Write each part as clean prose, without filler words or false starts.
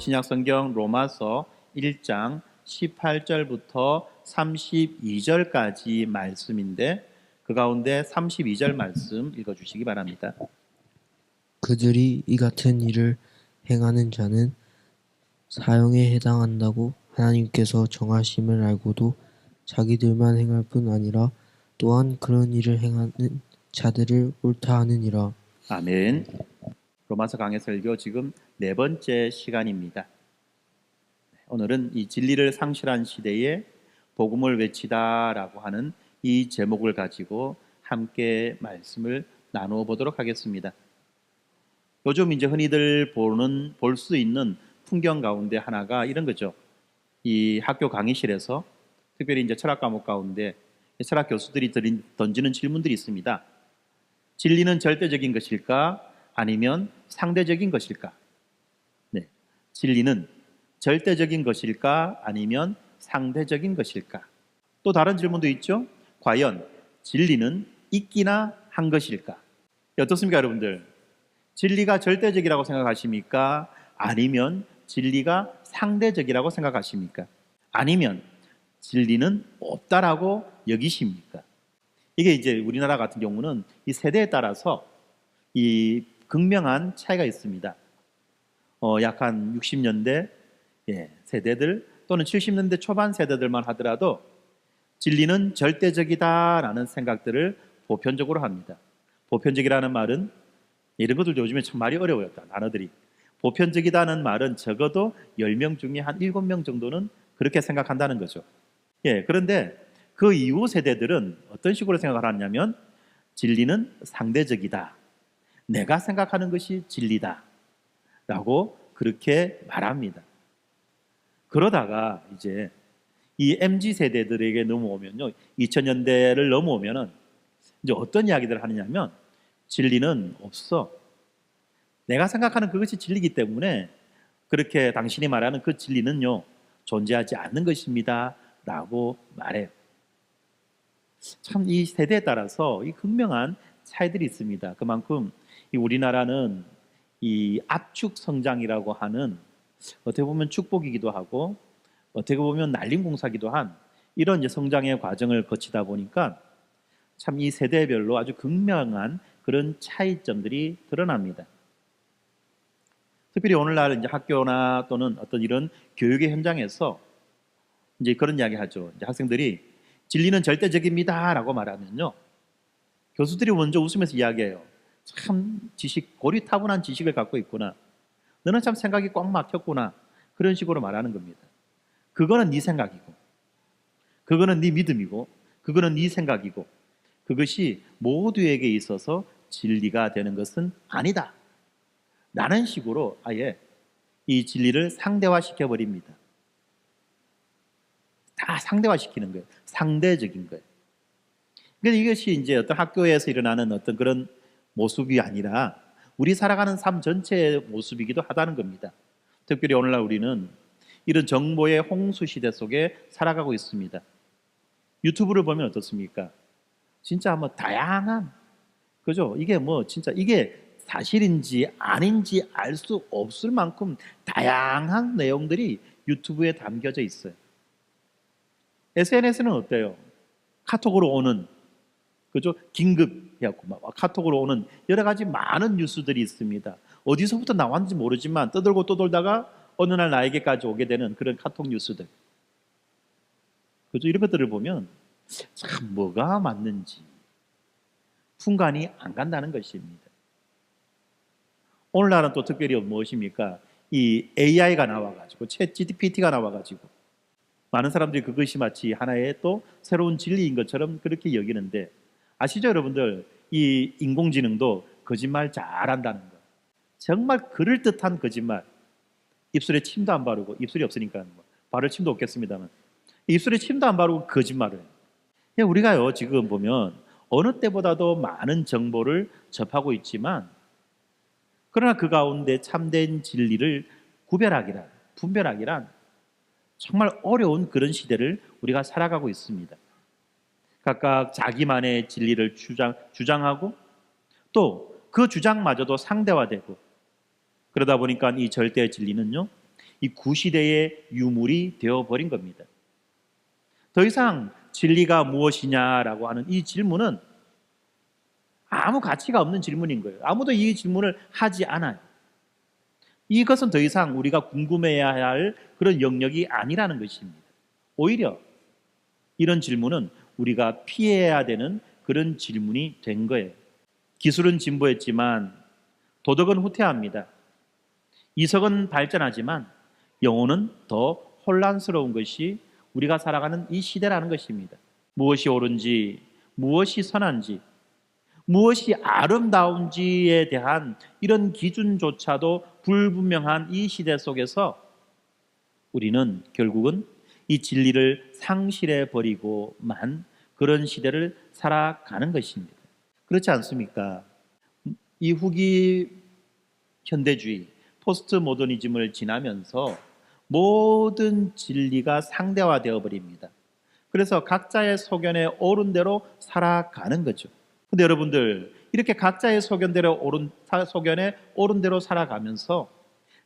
신약 성경 로마서 1장 18절부터 32절까지 말씀인데 그 가운데 32절 말씀 읽어주시기 바랍니다. 그들이 이 같은 일을 행하는 자는 사형에 해당한다고 하나님께서 정하심을 알고도 자기들만 행할 뿐 아니라 또한 그런 일을 행하는 자들을 옳다 하느니라. 아멘. 로마서 강해 설교 지금 네 번째 시간입니다. 오늘은 이 진리를 상실한 시대에 복음을 외치다라고 하는 이 제목을 가지고 함께 말씀을 나누어 보도록 하겠습니다. 요즘 이제 흔히들 볼 수 있는 풍경 가운데 하나가 이런 거죠. 이 학교 강의실에서 특별히 이제 철학 과목 가운데 철학 교수들이 던지는 질문들이 있습니다. 진리는 절대적인 것일까? 아니면 상대적인 것일까? 네. 진리는 절대적인 것일까? 아니면 상대적인 것일까? 또 다른 질문도 있죠. 과연 진리는 있기나 한 것일까? 어떻습니까, 여러분들? 진리가 절대적이라고 생각하십니까? 아니면 진리가 상대적이라고 생각하십니까? 아니면 진리는 없다라고 여기십니까? 이게 이제 우리나라 같은 경우는 이 세대에 따라서 이 극명한 차이가 있습니다. 약 한 60년대 세대들 또는 70년대 초반 세대들만 하더라도 진리는 절대적이다라는 생각들을 보편적으로 합니다. 보편적이라는 말은 이런 것들 요즘에 참 말이 어려워요. 단어들이. 보편적이다는 말은 적어도 10명 중에 한 7명 정도는 그렇게 생각한다는 거죠. 그런데 그 이후 세대들은 어떤 식으로 생각을 하냐면 진리는 상대적이다. 내가 생각하는 것이 진리다. 라고 그렇게 말합니다. 그러다가 이제 이 MZ 세대들에게 넘어오면요. 2000년대를 넘어오면은 이제 어떤 이야기들을 하느냐면 진리는 없어. 내가 생각하는 그것이 진리이기 때문에 그렇게 당신이 말하는 그 진리는요. 존재하지 않는 것입니다. 라고 말해요. 참 이 세대에 따라서 이 극명한 차이들이 있습니다. 그만큼 이 우리나라는 이 압축 성장이라고 하는 어떻게 보면 축복이기도 하고 어떻게 보면 날림공사기도 한 이런 이제 성장의 과정을 거치다 보니까 참 이 세대별로 아주 극명한 그런 차이점들이 드러납니다. 특별히 오늘날 이제 학교나 또는 어떤 이런 교육의 현장에서 이제 그런 이야기 하죠. 이제 학생들이 진리는 절대적입니다라고 말하면요. 교수들이 먼저 웃으면서 이야기해요. 참 고리타분한 지식을 갖고 있구나. 너는 참 생각이 꽉 막혔구나. 그런 식으로 말하는 겁니다. 그거는 네 생각이고 그거는 네 믿음이고 그거는 네 생각이고 그것이 모두에게 있어서 진리가 되는 것은 아니다. 라는 식으로 아예 이 진리를 상대화시켜 버립니다. 다 상대화시키는 거예요. 상대적인 거예요. 그러니까 이것이 이제 어떤 학교에서 일어나는 어떤 그런 모습이 아니라 우리 살아가는 삶 전체의 모습이기도 하다는 겁니다. 특별히 오늘날 우리는 이런 정보의 홍수 시대 속에 살아가고 있습니다. 유튜브를 보면 어떻습니까? 진짜 뭐 다양한, 그죠? 이게 뭐 진짜 이게 사실인지 아닌지 알 수 없을 만큼 다양한 내용들이 유튜브에 담겨져 있어요. SNS는 어때요? 카톡으로 오는, 그죠? 긴급해갖고 막 카톡으로 오는 여러 가지 많은 뉴스들이 있습니다. 어디서부터 나왔는지 모르지만 떠돌고 떠돌다가 어느 날 나에게까지 오게 되는 그런 카톡 뉴스들. 그죠? 이런 것들을 보면 참 뭐가 맞는지 분간이 안 간다는 것입니다. 오늘날은 또 특별히 무엇입니까? 이 AI가 나와가지고 챗 GPT가 나와가지고 많은 사람들이 그것이 마치 하나의 또 새로운 진리인 것처럼 그렇게 여기는데 아시죠, 여러분들? 이 인공지능도 거짓말 잘한다는 거. 정말 그럴듯한 거짓말. 입술에 침도 안 바르고 입술이 없으니까 바를 침도 없겠습니다만 입술에 침도 안 바르고 거짓말을 해요. 우리가요 지금 보면 어느 때보다도 많은 정보를 접하고 있지만 그러나 그 가운데 참된 진리를 분별하기란 정말 어려운 그런 시대를 우리가 살아가고 있습니다. 각각 자기만의 진리를 주장하고 또 그 주장마저도 상대화되고 그러다 보니까 이 절대 진리는요 이 구시대의 유물이 되어버린 겁니다. 더 이상 진리가 무엇이냐라고 하는 이 질문은 아무 가치가 없는 질문인 거예요. 아무도 이 질문을 하지 않아요. 이것은 더 이상 우리가 궁금해야 할 그런 영역이 아니라는 것입니다. 오히려 이런 질문은 우리가 피해야 되는 그런 질문이 된 거예요. 기술은 진보했지만 도덕은 후퇴합니다. 이성은 발전하지만 영혼은 더 혼란스러운 것이 우리가 살아가는 이 시대라는 것입니다. 무엇이 옳은지, 무엇이 선한지, 무엇이 아름다운지에 대한 이런 기준조차도 불분명한 이 시대 속에서 우리는 결국은 이 진리를 상실해 버리고만 그런 시대를 살아가는 것입니다. 그렇지 않습니까? 이 후기 현대주의, 포스트 모더니즘을 지나면서 모든 진리가 상대화되어 버립니다. 그래서 각자의 소견에 옳은 대로 살아가는 거죠. 근데 여러분들, 이렇게 각자의 소견에 옳은 대로 살아가면서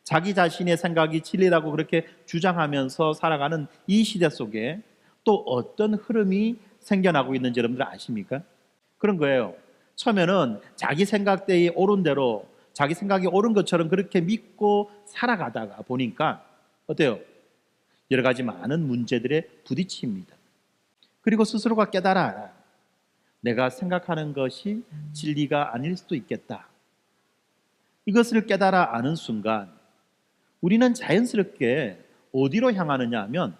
자기 자신의 생각이 진리라고 그렇게 주장하면서 살아가는 이 시대 속에 또 어떤 흐름이 생겨나고 있는지 여러분들 아십니까? 그런 거예요. 처음에는 자기 생각대로 옳은 대로, 자기 생각이 옳은 것처럼 그렇게 믿고 살아가다가 보니까 어때요? 여러 가지 많은 문제들에 부딪힙니다. 그리고 스스로가 깨달아, 내가 생각하는 것이 진리가 아닐 수도 있겠다. 이것을 깨달아 아는 순간 우리는 자연스럽게 어디로 향하느냐 하면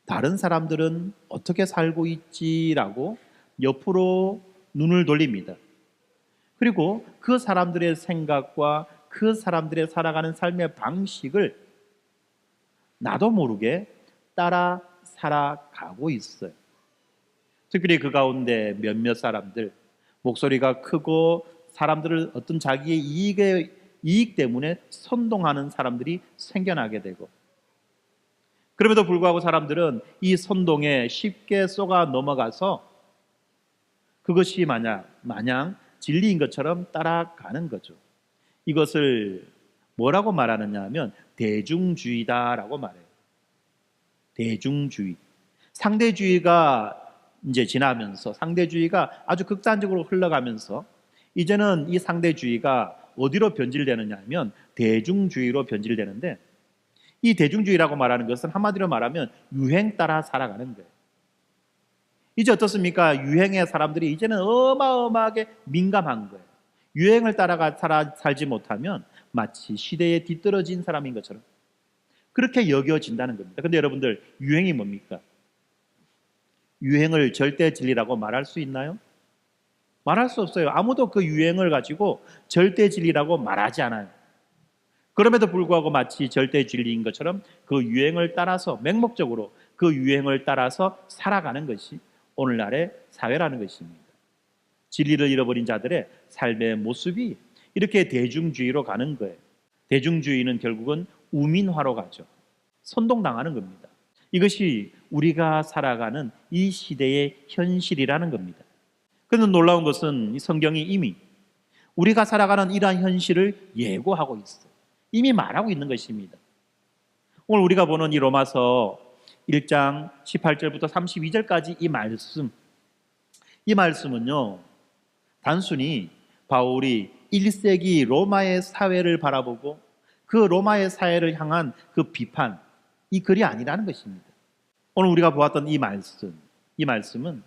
다른 사람들은 어떻게 살고 있지라고 옆으로 눈을 돌립니다. 그리고 그 사람들의 생각과 그 사람들의 살아가는 삶의 방식을 나도 모르게 따라 살아가고 있어요. 특별히 그 가운데 몇몇 사람들, 목소리가 크고 사람들을 어떤 자기의 이익 때문에 선동하는 사람들이 생겨나게 되고, 그럼에도 불구하고 사람들은 이 선동에 쉽게 쏘가 넘어가서 그것이 마냥 진리인 것처럼 따라가는 거죠. 이것을 뭐라고 말하느냐 하면 대중주의다라고 말해요. 대중주의. 상대주의가 이제 지나면서, 상대주의가 아주 극단적으로 흘러가면서 이제는 이 상대주의가 어디로 변질되느냐 하면 대중주의로 변질되는데, 이 대중주의라고 말하는 것은 한마디로 말하면 유행 따라 살아가는 거예요. 이제 어떻습니까? 유행에 사람들이 이제는 어마어마하게 민감한 거예요. 유행을 따라가 살지 못하면 마치 시대에 뒤떨어진 사람인 것처럼 그렇게 여겨진다는 겁니다. 그런데 여러분들, 유행이 뭡니까? 유행을 절대 진리라고 말할 수 있나요? 말할 수 없어요. 아무도 그 유행을 가지고 절대 진리라고 말하지 않아요. 그럼에도 불구하고 마치 절대 진리인 것처럼 그 유행을 따라서, 맹목적으로 그 유행을 따라서 살아가는 것이 오늘날의 사회라는 것입니다. 진리를 잃어버린 자들의 삶의 모습이 이렇게 대중주의로 가는 거예요. 대중주의는 결국은 우민화로 가죠. 선동당하는 겁니다. 이것이 우리가 살아가는 이 시대의 현실이라는 겁니다. 그런데 놀라운 것은 이 성경이 이미 우리가 살아가는 이러한 현실을 예고하고 있어요. 이미 말하고 있는 것입니다. 오늘 우리가 보는 이 로마서 1장 18절부터 32절까지 이 말씀은요, 단순히 바울이 1세기 로마의 사회를 바라보고 그 로마의 사회를 향한 그 비판, 이 글이 아니라는 것입니다. 오늘 우리가 보았던 이 말씀은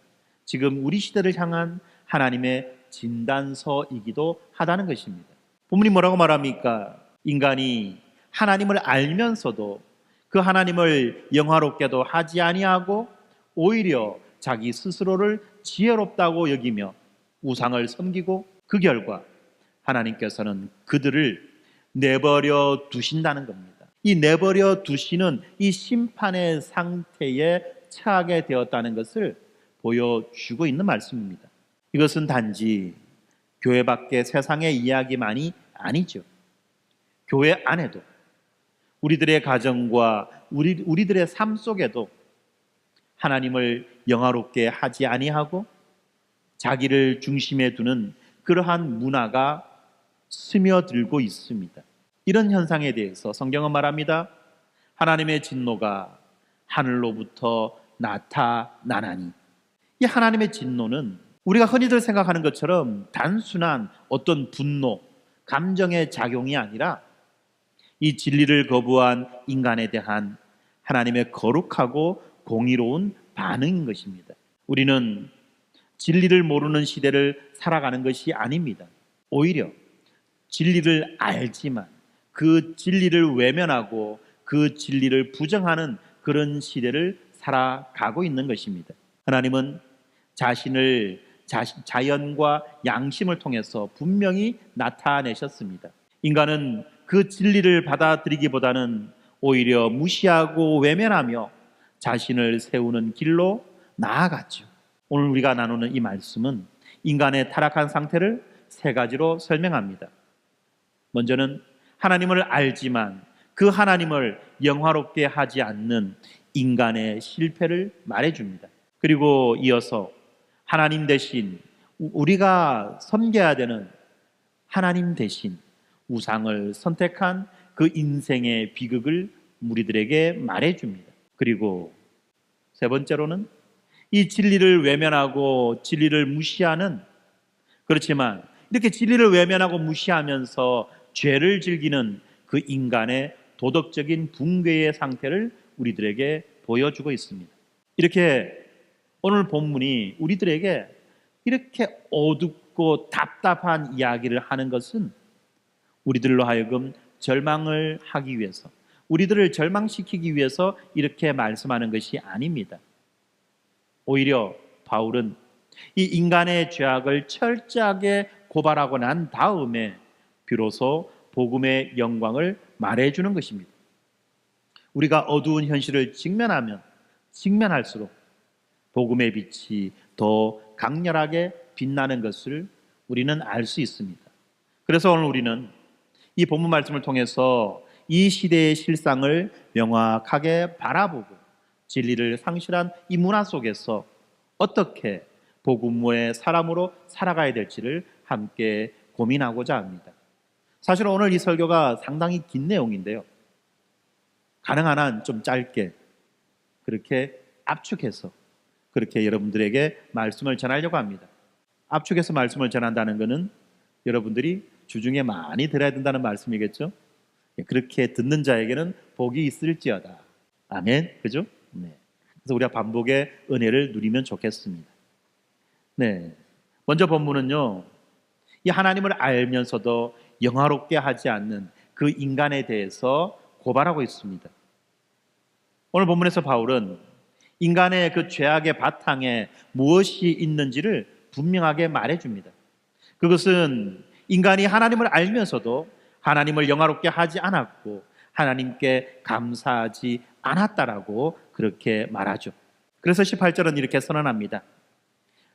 지금 우리 시대를 향한 하나님의 진단서이기도 하다는 것입니다. 본문이 뭐라고 말합니까? 인간이 하나님을 알면서도 그 하나님을 영화롭게도 하지 아니하고 오히려 자기 스스로를 지혜롭다고 여기며 우상을 섬기고, 그 결과 하나님께서는 그들을 내버려 두신다는 겁니다. 이 내버려 두시는 이 심판의 상태에 처하게 되었다는 것을 보여주고 있는 말씀입니다. 이것은 단지 교회 밖의 세상의 이야기만이 아니죠. 교회 안에도, 우리들의 가정과 우리들의 삶 속에도 하나님을 영화롭게 하지 아니하고 자기를 중심에 두는 그러한 문화가 스며들고 있습니다. 이런 현상에 대해서 성경은 말합니다. 하나님의 진노가 하늘로부터 나타나나니. 이 하나님의 진노는 우리가 흔히들 생각하는 것처럼 단순한 어떤 분노, 감정의 작용이 아니라 이 진리를 거부한 인간에 대한 하나님의 거룩하고 공의로운 반응인 것입니다. 우리는 진리를 모르는 시대를 살아가는 것이 아닙니다. 오히려 진리를 알지만 그 진리를 외면하고 그 진리를 부정하는 그런 시대를 살아가고 있는 것입니다. 하나님은 자신을 자연과 양심을 통해서 분명히 나타내셨습니다. 인간은 그 진리를 받아들이기보다는 오히려 무시하고 외면하며 자신을 세우는 길로 나아갔죠. 오늘 우리가 나누는 이 말씀은 인간의 타락한 상태를 세 가지로 설명합니다. 먼저는 하나님을 알지만 그 하나님을 영화롭게 하지 않는 인간의 실패를 말해줍니다. 그리고 이어서 하나님 대신 우리가 섬겨야 되는 하나님 대신 우상을 선택한 그 인생의 비극을 우리들에게 말해줍니다. 그리고 세 번째로는 이 진리를 외면하고 진리를 무시하는, 그렇지만 이렇게 진리를 외면하고 무시하면서 죄를 즐기는 그 인간의 도덕적인 붕괴의 상태를 우리들에게 보여주고 있습니다. 이렇게 오늘 본문이 우리들에게 이렇게 어둡고 답답한 이야기를 하는 것은 우리들로 하여금 절망을 하기 위해서, 우리들을 절망시키기 위해서 이렇게 말씀하는 것이 아닙니다. 오히려 바울은 이 인간의 죄악을 철저하게 고발하고 난 다음에 비로소 복음의 영광을 말해주는 것입니다. 우리가 어두운 현실을 직면할수록 복음의 빛이 더 강렬하게 빛나는 것을 우리는 알 수 있습니다. 그래서 오늘 우리는 이 본문 말씀을 통해서 이 시대의 실상을 명확하게 바라보고 진리를 상실한 이 문화 속에서 어떻게 복음의 사람으로 살아가야 될지를 함께 고민하고자 합니다. 사실 오늘 이 설교가 상당히 긴 내용인데요, 가능한 한 좀 짧게 그렇게 압축해서 그렇게 여러분들에게 말씀을 전하려고 합니다. 압축해서 말씀을 전한다는 것은 여러분들이 주중에 많이 들어야 된다는 말씀이겠죠? 그렇게 듣는 자에게는 복이 있을지어다. 아멘. 그죠? 네. 그래서 우리가 반복의 은혜를 누리면 좋겠습니다. 네. 먼저 본문은요, 이 하나님을 알면서도 영화롭게 하지 않는 그 인간에 대해서 고발하고 있습니다. 오늘 본문에서 바울은 인간의 그 죄악의 바탕에 무엇이 있는지를 분명하게 말해줍니다. 그것은 인간이 하나님을 알면서도 하나님을 영화롭게 하지 않았고 하나님께 감사하지 않았다라고 그렇게 말하죠. 그래서 18절은 이렇게 선언합니다.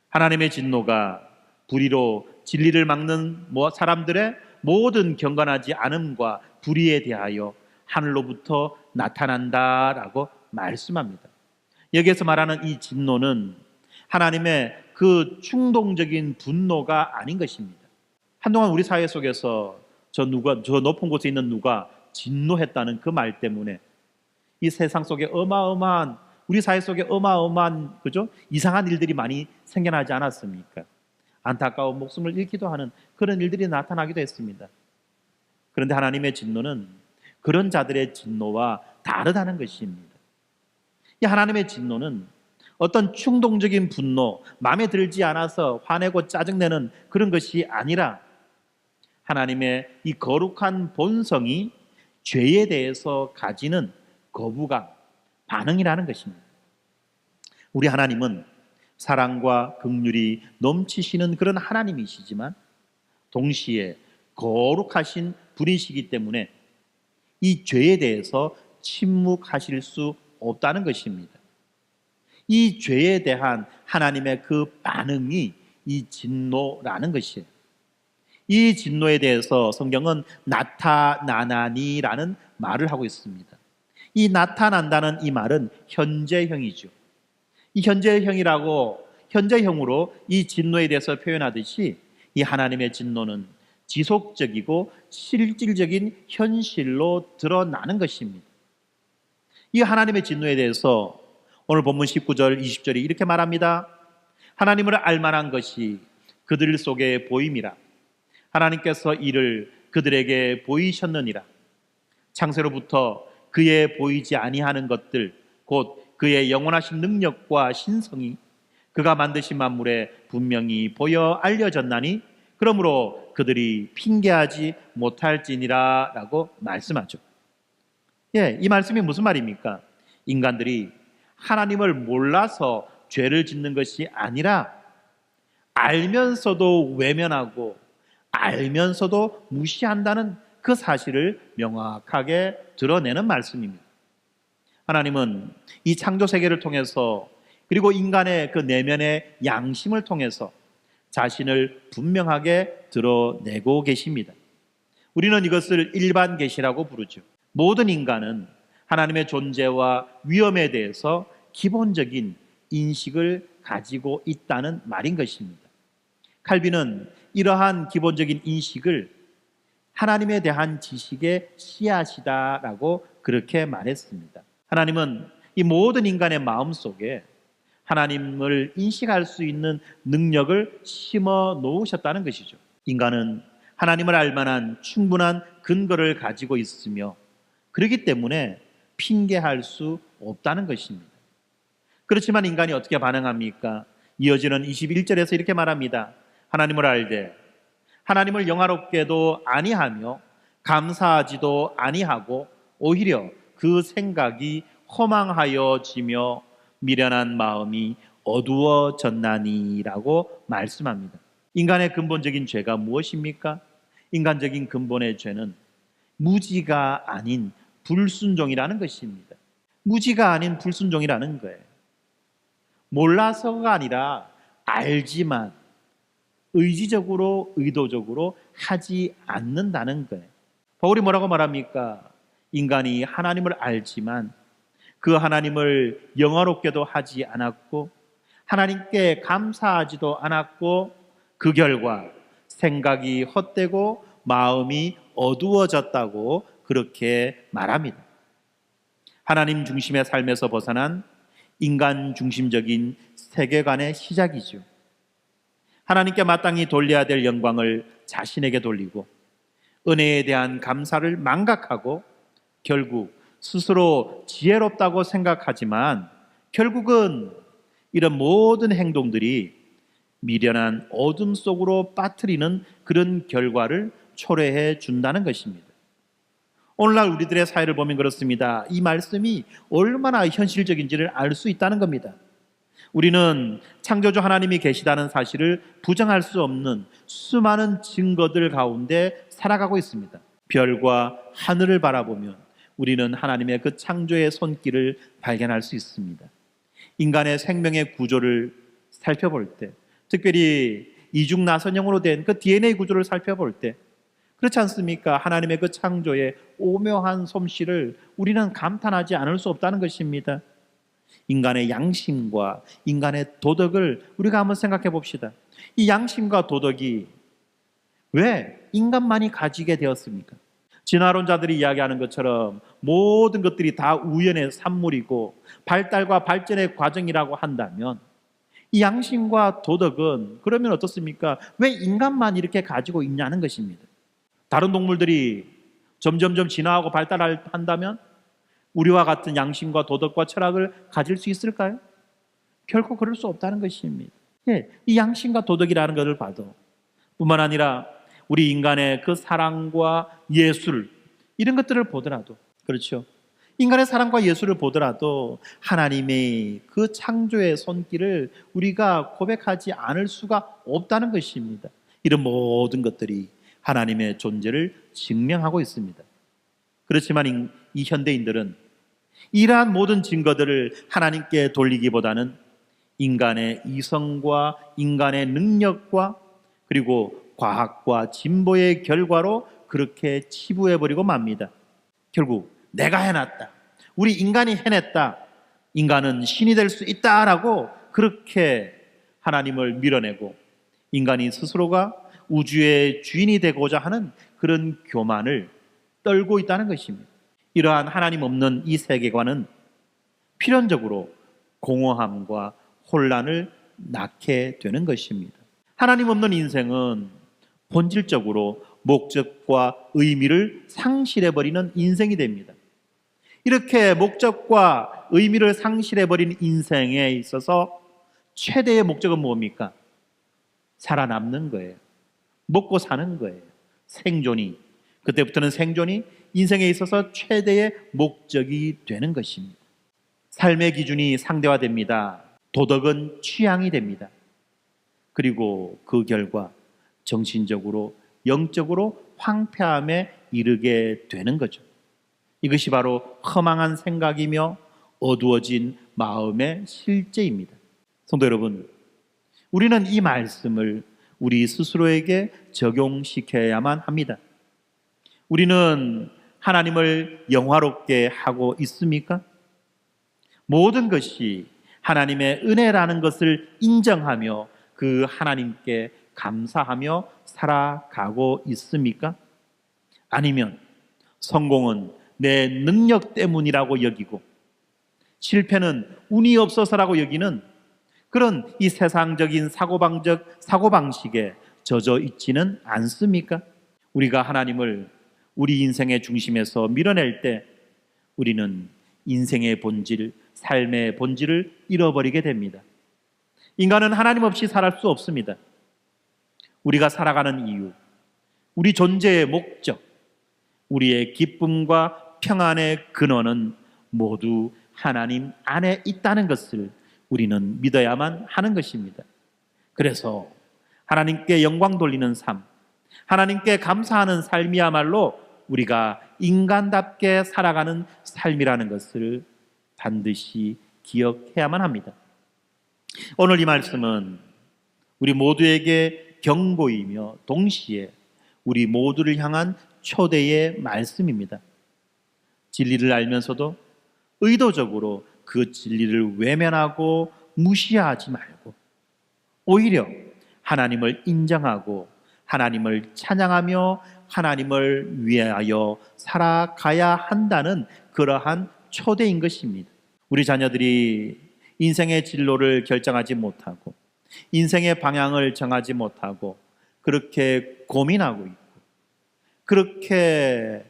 하나님의 진노가 불의로 진리를 막는 사람들의 모든 경건하지 않음과 불의에 대하여 하늘로부터 나타난다라고 말씀합니다. 여기에서 말하는 이 진노는 하나님의 그 충동적인 분노가 아닌 것입니다. 한동안 우리 사회 속에서 저 높은 곳에 있는 누가 진노했다는 그 말 때문에 이 세상 속에 우리 사회 속에 어마어마한 그죠? 이상한 일들이 많이 생겨나지 않았습니까? 안타까운 목숨을 잃기도 하는 그런 일들이 나타나기도 했습니다. 그런데 하나님의 진노는 그런 자들의 진노와 다르다는 것입니다. 이 하나님의 진노는 어떤 충동적인 분노, 마음에 들지 않아서 화내고 짜증내는 그런 것이 아니라 하나님의 이 거룩한 본성이 죄에 대해서 가지는 거부감, 반응이라는 것입니다. 우리 하나님은 사랑과 긍휼이 넘치시는 그런 하나님이시지만 동시에 거룩하신 분이시기 때문에 이 죄에 대해서 침묵하실 수 없다는 것입니다. 이 죄에 대한 하나님의 그 반응이 이 진노라는 것이에요. 이 진노에 대해서 성경은 나타나나니라는 말을 하고 있습니다. 이 나타난다는 이 말은 현재형이죠. 이 현재형으로 이 진노에 대해서 표현하듯이 이 하나님의 진노는 지속적이고 실질적인 현실로 드러나는 것입니다. 이 하나님의 진노에 대해서 오늘 본문 19절, 20절이 이렇게 말합니다. 하나님을 알만한 것이 그들 속에 보임이라. 하나님께서 이를 그들에게 보이셨느니라. 창세로부터 그의 보이지 아니하는 것들, 곧 그의 영원하신 능력과 신성이 그가 만드신 만물에 분명히 보여 알려졌나니 그러므로 그들이 핑계하지 못할지니라 라고 말씀하죠. 이 말씀이 무슨 말입니까? 인간들이 하나님을 몰라서 죄를 짓는 것이 아니라 알면서도 외면하고 알면서도 무시한다는 그 사실을 명확하게 드러내는 말씀입니다. 하나님은 이 창조 세계를 통해서 그리고 인간의 그 내면의 양심을 통해서 자신을 분명하게 드러내고 계십니다. 우리는 이것을 일반 계시라고 부르죠. 모든 인간은 하나님의 존재와 위엄에 대해서 기본적인 인식을 가지고 있다는 말인 것입니다. 칼빈은 이러한 기본적인 인식을 하나님에 대한 지식의 씨앗이다라고 그렇게 말했습니다. 하나님은 이 모든 인간의 마음속에 하나님을 인식할 수 있는 능력을 심어 놓으셨다는 것이죠. 인간은 하나님을 알 만한 충분한 근거를 가지고 있으며 그렇기 때문에 핑계할 수 없다는 것입니다. 그렇지만 인간이 어떻게 반응합니까? 이어지는 21절에서 이렇게 말합니다. 하나님을 알되 하나님을 영화롭게도 아니하며 감사하지도 아니하고 오히려 그 생각이 허망하여지며 미련한 마음이 어두워졌나니라고 말씀합니다. 인간의 근본적인 죄가 무엇입니까? 인간적인 근본의 죄는 무지가 아닌 불순종이라는 것입니다. 무지가 아닌 불순종이라는 거예요. 몰라서가 아니라 알지만 의지적으로 의도적으로 하지 않는다는 거예요. 바울이 뭐라고 말합니까? 인간이 하나님을 알지만 그 하나님을 영화롭게도 하지 않았고 하나님께 감사하지도 않았고 그 결과 생각이 헛되고 마음이 어두워졌다고 그렇게 말합니다. 하나님 중심의 삶에서 벗어난 인간 중심적인 세계관의 시작이죠. 하나님께 마땅히 돌려야 될 영광을 자신에게 돌리고 은혜에 대한 감사를 망각하고 결국 스스로 지혜롭다고 생각하지만 결국은 이런 모든 행동들이 미련한 어둠 속으로 빠뜨리는 그런 결과를 초래해 준다는 것입니다. 오늘날 우리들의 사회를 보면 그렇습니다. 이 말씀이 얼마나 현실적인지를 알 수 있다는 겁니다. 우리는 창조주 하나님이 계시다는 사실을 부정할 수 없는 수많은 증거들 가운데 살아가고 있습니다. 별과 하늘을 바라보면 우리는 하나님의 그 창조의 손길을 발견할 수 있습니다. 인간의 생명의 구조를 살펴볼 때, 특별히 이중나선형으로 된 그 DNA 구조를 살펴볼 때 그렇지 않습니까? 하나님의 그 창조의 오묘한 솜씨를 우리는 감탄하지 않을 수 없다는 것입니다. 인간의 양심과 인간의 도덕을 우리가 한번 생각해 봅시다. 이 양심과 도덕이 왜 인간만이 가지게 되었습니까? 진화론자들이 이야기하는 것처럼 모든 것들이 다 우연의 산물이고 발달과 발전의 과정이라고 한다면 이 양심과 도덕은 그러면 어떻습니까? 왜 인간만 이렇게 가지고 있냐는 것입니다. 다른 동물들이 점점점 진화하고 발달한다면 우리와 같은 양심과 도덕과 철학을 가질 수 있을까요? 결코 그럴 수 없다는 것입니다. 이 양심과 도덕이라는 것을 봐도 뿐만 아니라 우리 인간의 그 사랑과 예술 이런 것들을 보더라도 그렇죠. 인간의 사랑과 예술을 보더라도 하나님의 그 창조의 손길을 우리가 고백하지 않을 수가 없다는 것입니다. 이런 모든 것들이 하나님의 존재를 증명하고 있습니다. 그렇지만 이 현대인들은 이러한 모든 증거들을 하나님께 돌리기보다는 인간의 이성과 인간의 능력과 그리고 과학과 진보의 결과로 그렇게 치부해버리고 맙니다. 결국 내가 해놨다, 우리 인간이 해냈다, 인간은 신이 될 수 있다라고 그렇게 하나님을 밀어내고 인간이 스스로가 우주의 주인이 되고자 하는 그런 교만을 떨고 있다는 것입니다. 이러한 하나님 없는 이 세계관은 필연적으로 공허함과 혼란을 낳게 되는 것입니다. 하나님 없는 인생은 본질적으로 목적과 의미를 상실해버리는 인생이 됩니다. 이렇게 목적과 의미를 상실해버린 인생에 있어서 최대의 목적은 뭡니까? 살아남는 거예요. 먹고 사는 거예요. 생존이. 그때부터는 생존이 인생에 있어서 최대의 목적이 되는 것입니다. 삶의 기준이 상대화됩니다. 도덕은 취향이 됩니다. 그리고 그 결과 정신적으로, 영적으로 황폐함에 이르게 되는 거죠. 이것이 바로 허망한 생각이며 어두워진 마음의 실제입니다. 성도 여러분, 우리는 이 말씀을 우리 스스로에게 적용시켜야만 합니다. 우리는 하나님을 영화롭게 하고 있습니까? 모든 것이 하나님의 은혜라는 것을 인정하며 그 하나님께 감사하며 살아가고 있습니까? 아니면 성공은 내 능력 때문이라고 여기고 실패는 운이 없어서라고 여기는 그런 이 세상적인 사고방식에 젖어 있지는 않습니까? 우리가 하나님을 우리 인생의 중심에서 밀어낼 때 우리는 인생의 본질, 삶의 본질을 잃어버리게 됩니다. 인간은 하나님 없이 살 수 없습니다. 우리가 살아가는 이유, 우리 존재의 목적, 우리의 기쁨과 평안의 근원은 모두 하나님 안에 있다는 것을 우리는 믿어야만 하는 것입니다. 그래서 하나님께 영광 돌리는 삶, 하나님께 감사하는 삶이야말로 우리가 인간답게 살아가는 삶이라는 것을 반드시 기억해야만 합니다. 오늘 이 말씀은 우리 모두에게 경고이며 동시에 우리 모두를 향한 초대의 말씀입니다. 진리를 알면서도 의도적으로 그 진리를 외면하고 무시하지 말고 오히려 하나님을 인정하고 하나님을 찬양하며 하나님을 위하여 살아가야 한다는 그러한 초대인 것입니다. 우리 자녀들이 인생의 진로를 결정하지 못하고 인생의 방향을 정하지 못하고 그렇게 고민하고 있고 그렇게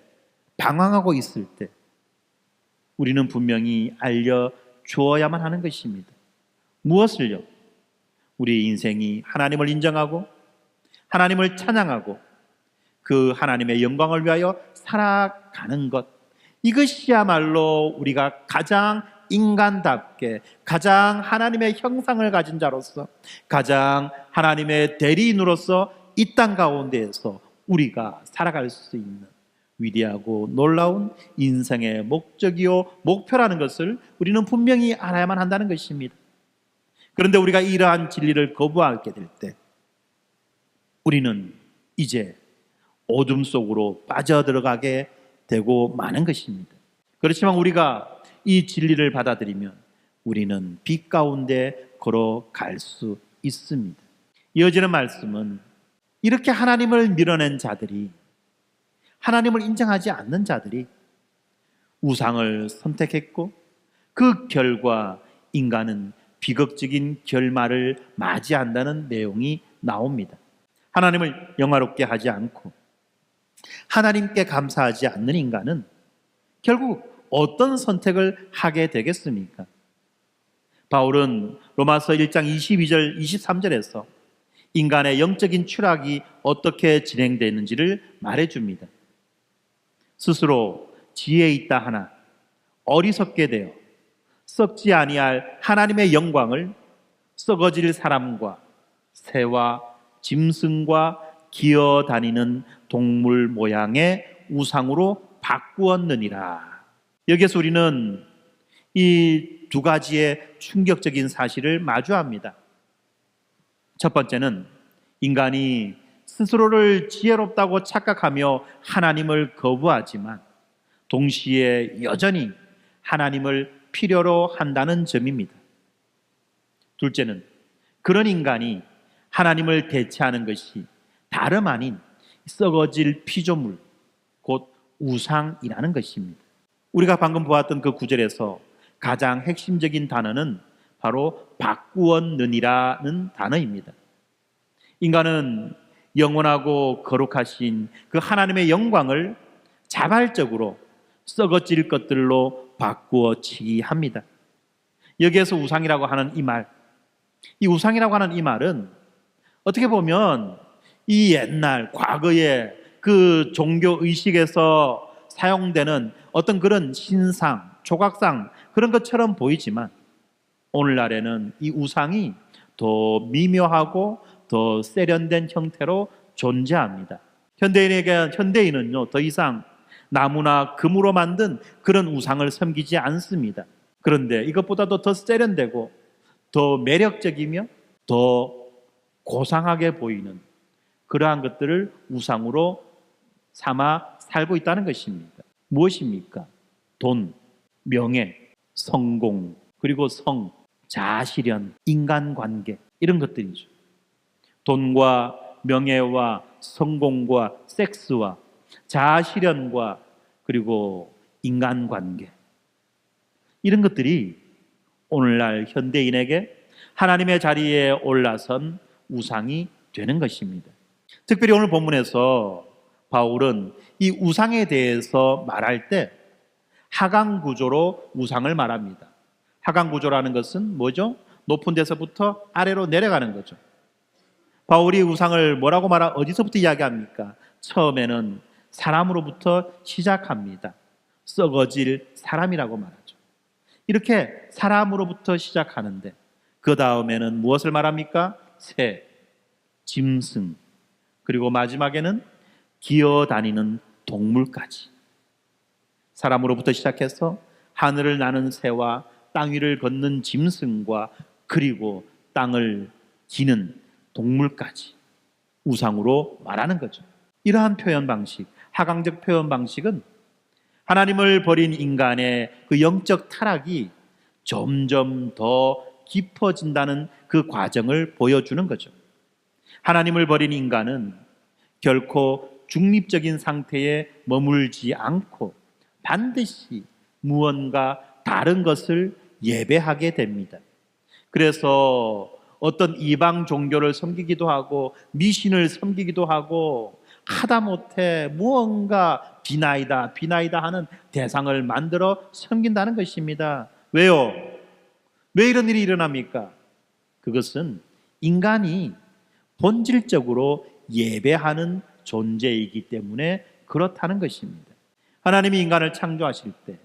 방황하고 있을 때 우리는 분명히 알려주어야만 하는 것입니다. 무엇을요? 우리 인생이 하나님을 인정하고 하나님을 찬양하고 그 하나님의 영광을 위하여 살아가는 것, 이것이야말로 우리가 가장 인간답게 가장 하나님의 형상을 가진 자로서 가장 하나님의 대리인으로서 이 땅 가운데에서 우리가 살아갈 수 있는 위대하고 놀라운 인생의 목적이요 목표라는 것을 우리는 분명히 알아야만 한다는 것입니다. 그런데 우리가 이러한 진리를 거부하게 될 때 우리는 이제 어둠 속으로 빠져들어가게 되고 마는 것입니다. 그렇지만 우리가 이 진리를 받아들이면 우리는 빛 가운데 걸어갈 수 있습니다. 이어지는 말씀은 이렇게 하나님을 밀어낸 자들이, 하나님을 인정하지 않는 자들이 우상을 선택했고 그 결과 인간은 비극적인 결말을 맞이한다는 내용이 나옵니다. 하나님을 영화롭게 하지 않고 하나님께 감사하지 않는 인간은 결국 어떤 선택을 하게 되겠습니까? 바울은 로마서 1장 22절 23절에서 인간의 영적인 추락이 어떻게 진행되는지를 말해줍니다. 스스로 지혜 있다 하나 어리석게 되어 썩지 아니할 하나님의 영광을 썩어질 사람과 새와 짐승과 기어다니는 동물 모양의 우상으로 바꾸었느니라. 여기서 우리는 이 두 가지의 충격적인 사실을 마주합니다. 첫 번째는 인간이 스스로를 지혜롭다고 착각하며 하나님을 거부하지만 동시에 여전히 하나님을 필요로 한다는 점입니다. 둘째는 그런 인간이 하나님을 대체하는 것이 다름 아닌 썩어질 피조물, 곧 우상이라는 것입니다. 우리가 방금 보았던 그 구절에서 가장 핵심적인 단어는 바로 바꾸었느니라는 단어입니다. 인간은 영원하고 거룩하신 그 하나님의 영광을 자발적으로 썩어질 것들로 바꾸어지기 합니다. 여기에서 우상이라고 하는 이 말, 이 우상이라고 하는 이 말은 어떻게 보면 이 옛날 과거의 그 종교 의식에서 사용되는 어떤 그런 신상, 조각상 그런 것처럼 보이지만 오늘날에는 이 우상이 더 미묘하고 더 세련된 형태로 존재합니다. 현대인은요, 더 이상 나무나 금으로 만든 그런 우상을 섬기지 않습니다. 그런데 이것보다도 더 세련되고 더 매력적이며 더 고상하게 보이는 그러한 것들을 우상으로 삼아 살고 있다는 것입니다. 무엇입니까? 돈, 명예, 성공, 그리고 성, 자아실현, 인간관계 이런 것들이죠. 돈과 명예와 성공과 섹스와 자아실현과 그리고 인간관계 이런 것들이 오늘날 현대인에게 하나님의 자리에 올라선 우상이 되는 것입니다. 특별히 오늘 본문에서 바울은 이 우상에 대해서 말할 때 하강 구조로 우상을 말합니다. 하강 구조라는 것은 뭐죠? 높은 데서부터 아래로 내려가는 거죠. 바울이 우상을 뭐라고 어디서부터 이야기합니까? 처음에는 사람으로부터 시작합니다. 썩어질 사람이라고 말하죠. 이렇게 사람으로부터 시작하는데 그 다음에는 무엇을 말합니까? 새, 짐승, 그리고 마지막에는 기어다니는 동물까지. 사람으로부터 시작해서 하늘을 나는 새와 땅 위를 걷는 짐승과 그리고 땅을 기는 동물까지 우상으로 말하는 거죠. 이러한 표현 방식, 하강적 표현 방식은 하나님을 버린 인간의 그 영적 타락이 점점 더 깊어진다는 그 과정을 보여주는 거죠. 하나님을 버린 인간은 결코 중립적인 상태에 머물지 않고 반드시 무언가 다른 것을 예배하게 됩니다. 그래서 어떤 이방 종교를 섬기기도 하고 미신을 섬기기도 하고 하다못해 무언가 비나이다 하는 대상을 만들어 섬긴다는 것입니다. 왜요? 왜 이런 일이 일어납니까? 그것은 인간이 본질적으로 예배하는 존재이기 때문에 그렇다는 것입니다. 하나님이 인간을 창조하실 때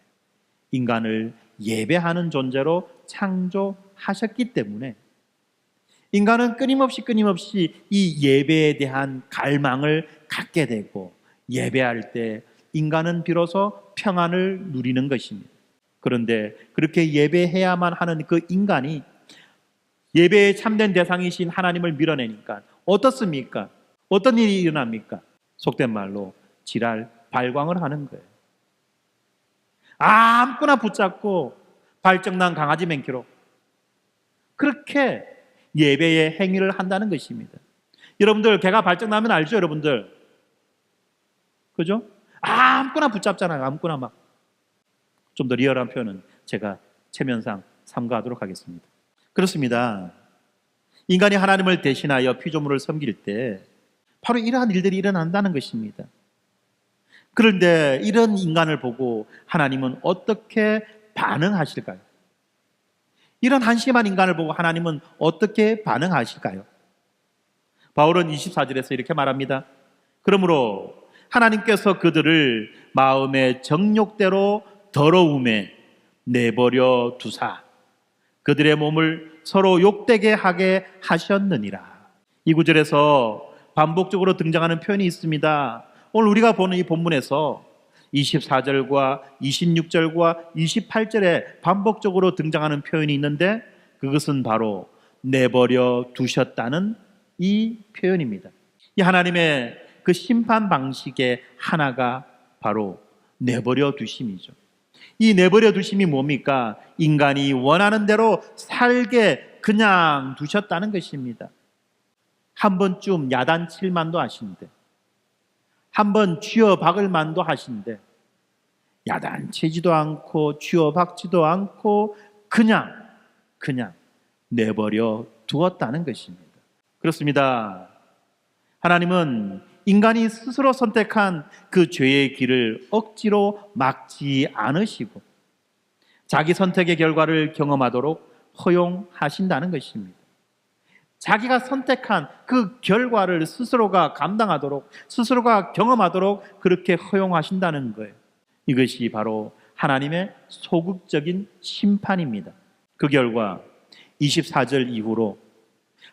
인간을 예배하는 존재로 창조하셨기 때문에 인간은 끊임없이 이 예배에 대한 갈망을 갖게 되고 예배할 때 인간은 비로소 평안을 누리는 것입니다. 그런데 그렇게 예배해야만 하는 그 인간이 예배의 참된 대상이신 하나님을 밀어내니까 어떻습니까? 어떤 일이 일어납니까? 속된 말로 지랄 발광을 하는 거예요. 아무거나 붙잡고 발정난 강아지 맹키로 그렇게 예배의 행위를 한다는 것입니다. 여러분들 개가 발정나면 알죠, 여러분들? 그죠? 아무거나 붙잡잖아요. 아무거나 막. 좀 더 리얼한 표현은 제가 체면상 삼가하도록 하겠습니다. 그렇습니다. 인간이 하나님을 대신하여 피조물을 섬길 때 바로 이러한 일들이 일어난다는 것입니다. 그런데 이런 인간을 보고 하나님은 어떻게 반응하실까요? 이런 한심한 인간을 보고 하나님은 어떻게 반응하실까요? 바울은 24절에서 이렇게 말합니다. 그러므로 하나님께서 그들을 마음의 정욕대로 더러움에 내버려 두사 그들의 몸을 서로 욕되게 하게 하셨느니라. 이 구절에서 반복적으로 등장하는 표현이 있습니다. 오늘 우리가 보는 이 본문에서 24절과 26절과 28절에 반복적으로 등장하는 표현이 있는데 그것은 바로 내버려 두셨다는 이 표현입니다. 이 하나님의 그 심판 방식의 하나가 바로 내버려 두심이죠. 이 내버려 두심이 뭡니까? 인간이 원하는 대로 살게 그냥 두셨다는 것입니다. 한 번쯤 야단칠 만도 하신데 한 번 쥐어 박을 만도 하신데 야단치지도 않고 쥐어박지도 않고 그냥 내버려 두었다는 것입니다. 그렇습니다. 하나님은 인간이 스스로 선택한 그 죄의 길을 억지로 막지 않으시고 자기 선택의 결과를 경험하도록 허용하신다는 것입니다. 자기가 선택한 그 결과를 스스로가 감당하도록, 스스로가 경험하도록 그렇게 허용하신다는 거예요. 이것이 바로 하나님의 소극적인 심판입니다. 그 결과 24절 이후로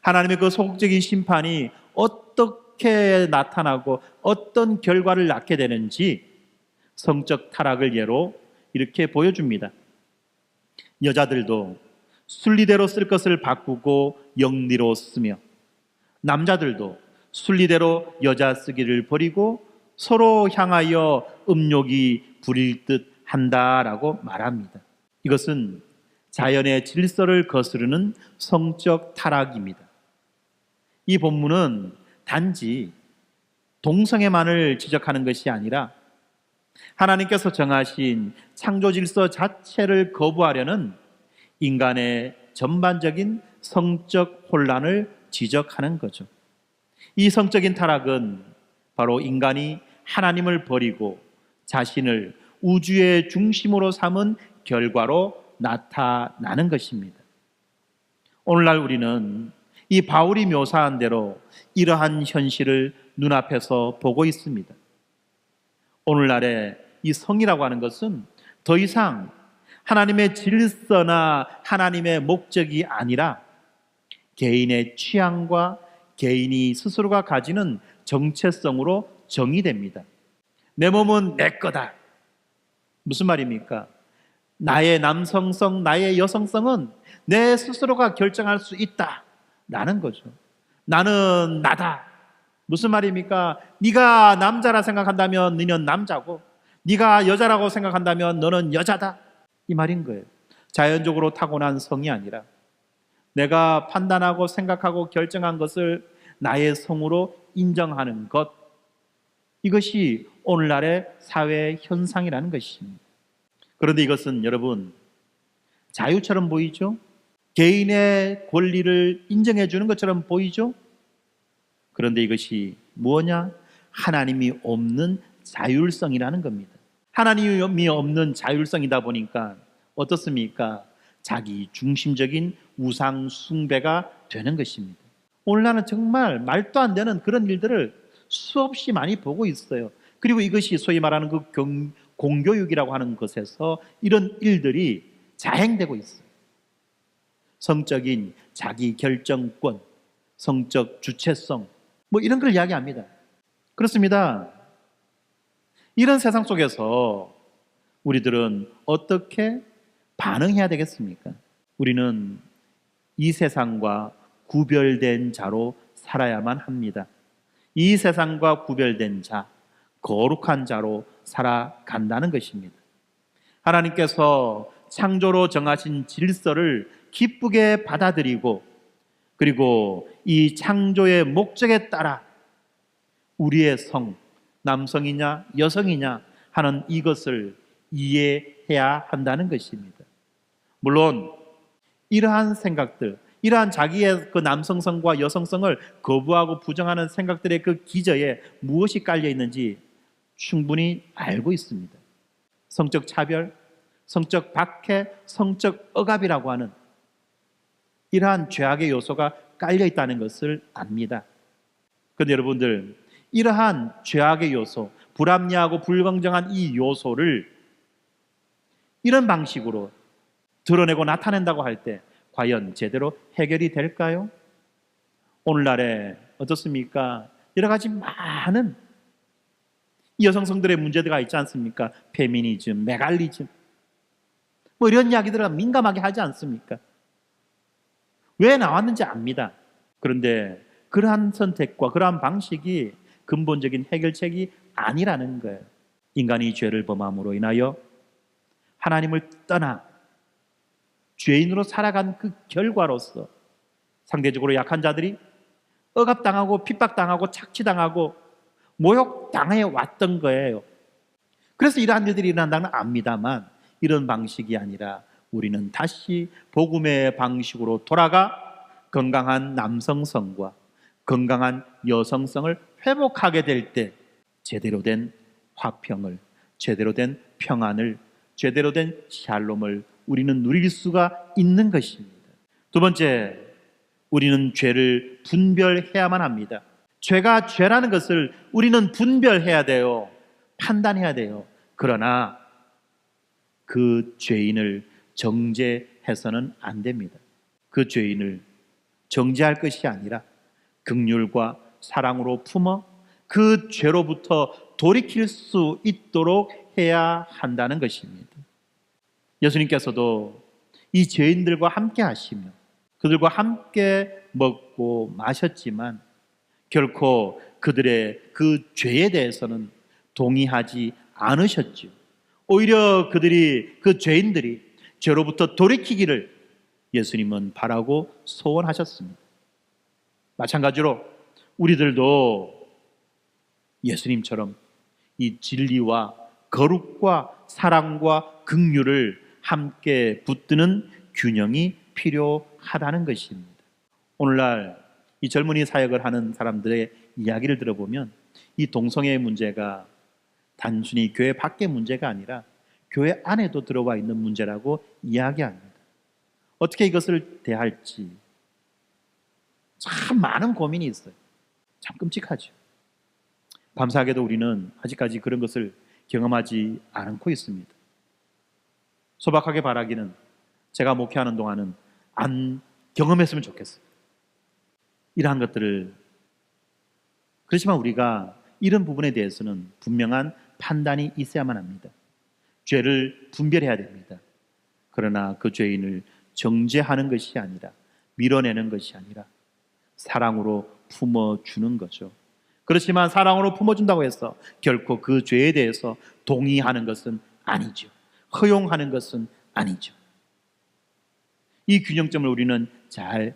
하나님의 그 소극적인 심판이 어떻게 나타나고 어떤 결과를 낳게 되는지 성적 타락을 예로 이렇게 보여줍니다. 여자들도 순리대로 쓸 것을 바꾸고 영리로 쓰며 남자들도 순리대로 여자 쓰기를 버리고 서로 향하여 음욕이 부릴 듯 한다라고 말합니다. 이것은 자연의 질서를 거스르는 성적 타락입니다. 이 본문은 단지 동성애만을 지적하는 것이 아니라 하나님께서 정하신 창조 질서 자체를 거부하려는 인간의 전반적인 성적 혼란을 지적하는 거죠. 이 성적인 타락은 바로 인간이 하나님을 버리고 자신을 우주의 중심으로 삼은 결과로 나타나는 것입니다. 오늘날 우리는 이 바울이 묘사한 대로 이러한 현실을 눈앞에서 보고 있습니다. 오늘날의 이 성이라고 하는 것은 더 이상 하나님의 질서나 하나님의 목적이 아니라 개인의 취향과 개인이 스스로가 가지는 정체성으로 정의됩니다. 내 몸은 내 거다. 무슨 말입니까? 나의 남성성, 나의 여성성은 내 스스로가 결정할 수 있다 라는 거죠. 나는 나다. 무슨 말입니까? 네가 남자라 생각한다면 너는 남자고 네가 여자라고 생각한다면 너는 여자다. 이 말인 거예요. 자연적으로 타고난 성이 아니라 내가 판단하고 생각하고 결정한 것을 나의 성으로 인정하는 것, 이것이 오늘날의 사회 현상이라는 것입니다. 그런데 이것은 여러분 자유처럼 보이죠? 개인의 권리를 인정해 주는 것처럼 보이죠? 그런데 이것이 뭐냐? 하나님이 없는 자율성이라는 겁니다. 하나님이 없는 자율성이다 보니까 어떻습니까? 자기 중심적인 우상 숭배가 되는 것입니다. 오늘날은 정말 말도 안 되는 그런 일들을 수없이 많이 보고 있어요. 그리고 이것이 소위 말하는 그 공교육이라고 하는 것에서 이런 일들이 자행되고 있어요. 성적인 자기 결정권, 성적 주체성, 이런 걸 이야기합니다. 그렇습니다. 이런 세상 속에서 우리들은 어떻게 반응해야 되겠습니까? 우리는 이 세상과 구별된 자로 살아야만 합니다. 이 세상과 구별된 자, 거룩한 자로 살아간다는 것입니다. 하나님께서 창조로 정하신 질서를 기쁘게 받아들이고 그리고 이 창조의 목적에 따라 우리의 성, 남성이냐 여성이냐 하는 이것을 이해해야 한다는 것입니다. 물론 이러한 생각들, 이러한 자기의 그 남성성과 여성성을 거부하고 부정하는 생각들의 그 기저에 무엇이 깔려 있는지 충분히 알고 있습니다. 성적 차별, 성적 박해, 성적 억압이라고 하는 이러한 죄악의 요소가 깔려 있다는 것을 압니다. 그런데 여러분들, 이러한 죄악의 요소, 불합리하고 불공정한 이 요소를 이런 방식으로 드러내고 나타낸다고 할 때 과연 제대로 해결이 될까요? 오늘날에 어떻습니까? 여러 가지 많은 여성성들의 문제가 있지 않습니까? 페미니즘, 메갈리즘 이런 이야기들을 민감하게 하지 않습니까? 왜 나왔는지 압니다. 그런데 그러한 선택과 그러한 방식이 근본적인 해결책이 아니라는 거예요. 인간이 죄를 범함으로 인하여 하나님을 떠나 죄인으로 살아간 그 결과로서 상대적으로 약한 자들이 억압당하고 핍박당하고 착취당하고 모욕당해 왔던 거예요. 그래서 이러한 일들이 일어난다는 건 압니다만 이런 방식이 아니라 우리는 다시 복음의 방식으로 돌아가 건강한 남성성과 건강한 여성성을 회복하게 될 때 제대로 된 화평을, 제대로 된 평안을, 제대로 된 샬롬을 우리는 누릴 수가 있는 것입니다. 두 번째, 우리는 죄를 분별해야만 합니다. 죄가 죄라는 것을 우리는 분별해야 돼요. 판단해야 돼요. 그러나 그 죄인을 정죄해서는 안 됩니다. 그 죄인을 정죄할 것이 아니라 긍휼과 사랑으로 품어 그 죄로부터 돌이킬 수 있도록 해야 한다는 것입니다. 예수님께서도 이 죄인들과 함께 하시며 그들과 함께 먹고 마셨지만 결코 그들의 그 죄에 대해서는 동의하지 않으셨죠. 오히려 그 죄인들이 죄로부터 돌이키기를 예수님은 바라고 소원하셨습니다. 마찬가지로 우리들도 예수님처럼 이 진리와 거룩과 사랑과 긍휼을 함께 붙드는 균형이 필요하다는 것입니다. 오늘날 이 젊은이 사역을 하는 사람들의 이야기를 들어보면 이 동성애의 문제가 단순히 교회 밖의 문제가 아니라 교회 안에도 들어와 있는 문제라고 이야기합니다. 어떻게 이것을 대할지 참 많은 고민이 있어요. 참 끔찍하죠. 감사하게도 우리는 아직까지 그런 것을 경험하지 않고 있습니다. 소박하게 바라기는 제가 목회하는 동안은 안 경험했으면 좋겠어요. 이러한 것들을. 그렇지만 우리가 이런 부분에 대해서는 분명한 판단이 있어야만 합니다. 죄를 분별해야 됩니다. 그러나 그 죄인을 정죄하는 것이 아니라 밀어내는 것이 아니라 사랑으로 품어주는 거죠. 그렇지만 사랑으로 품어준다고 해서 결코 그 죄에 대해서 동의하는 것은 아니죠. 허용하는 것은 아니죠. 이 균형점을 우리는 잘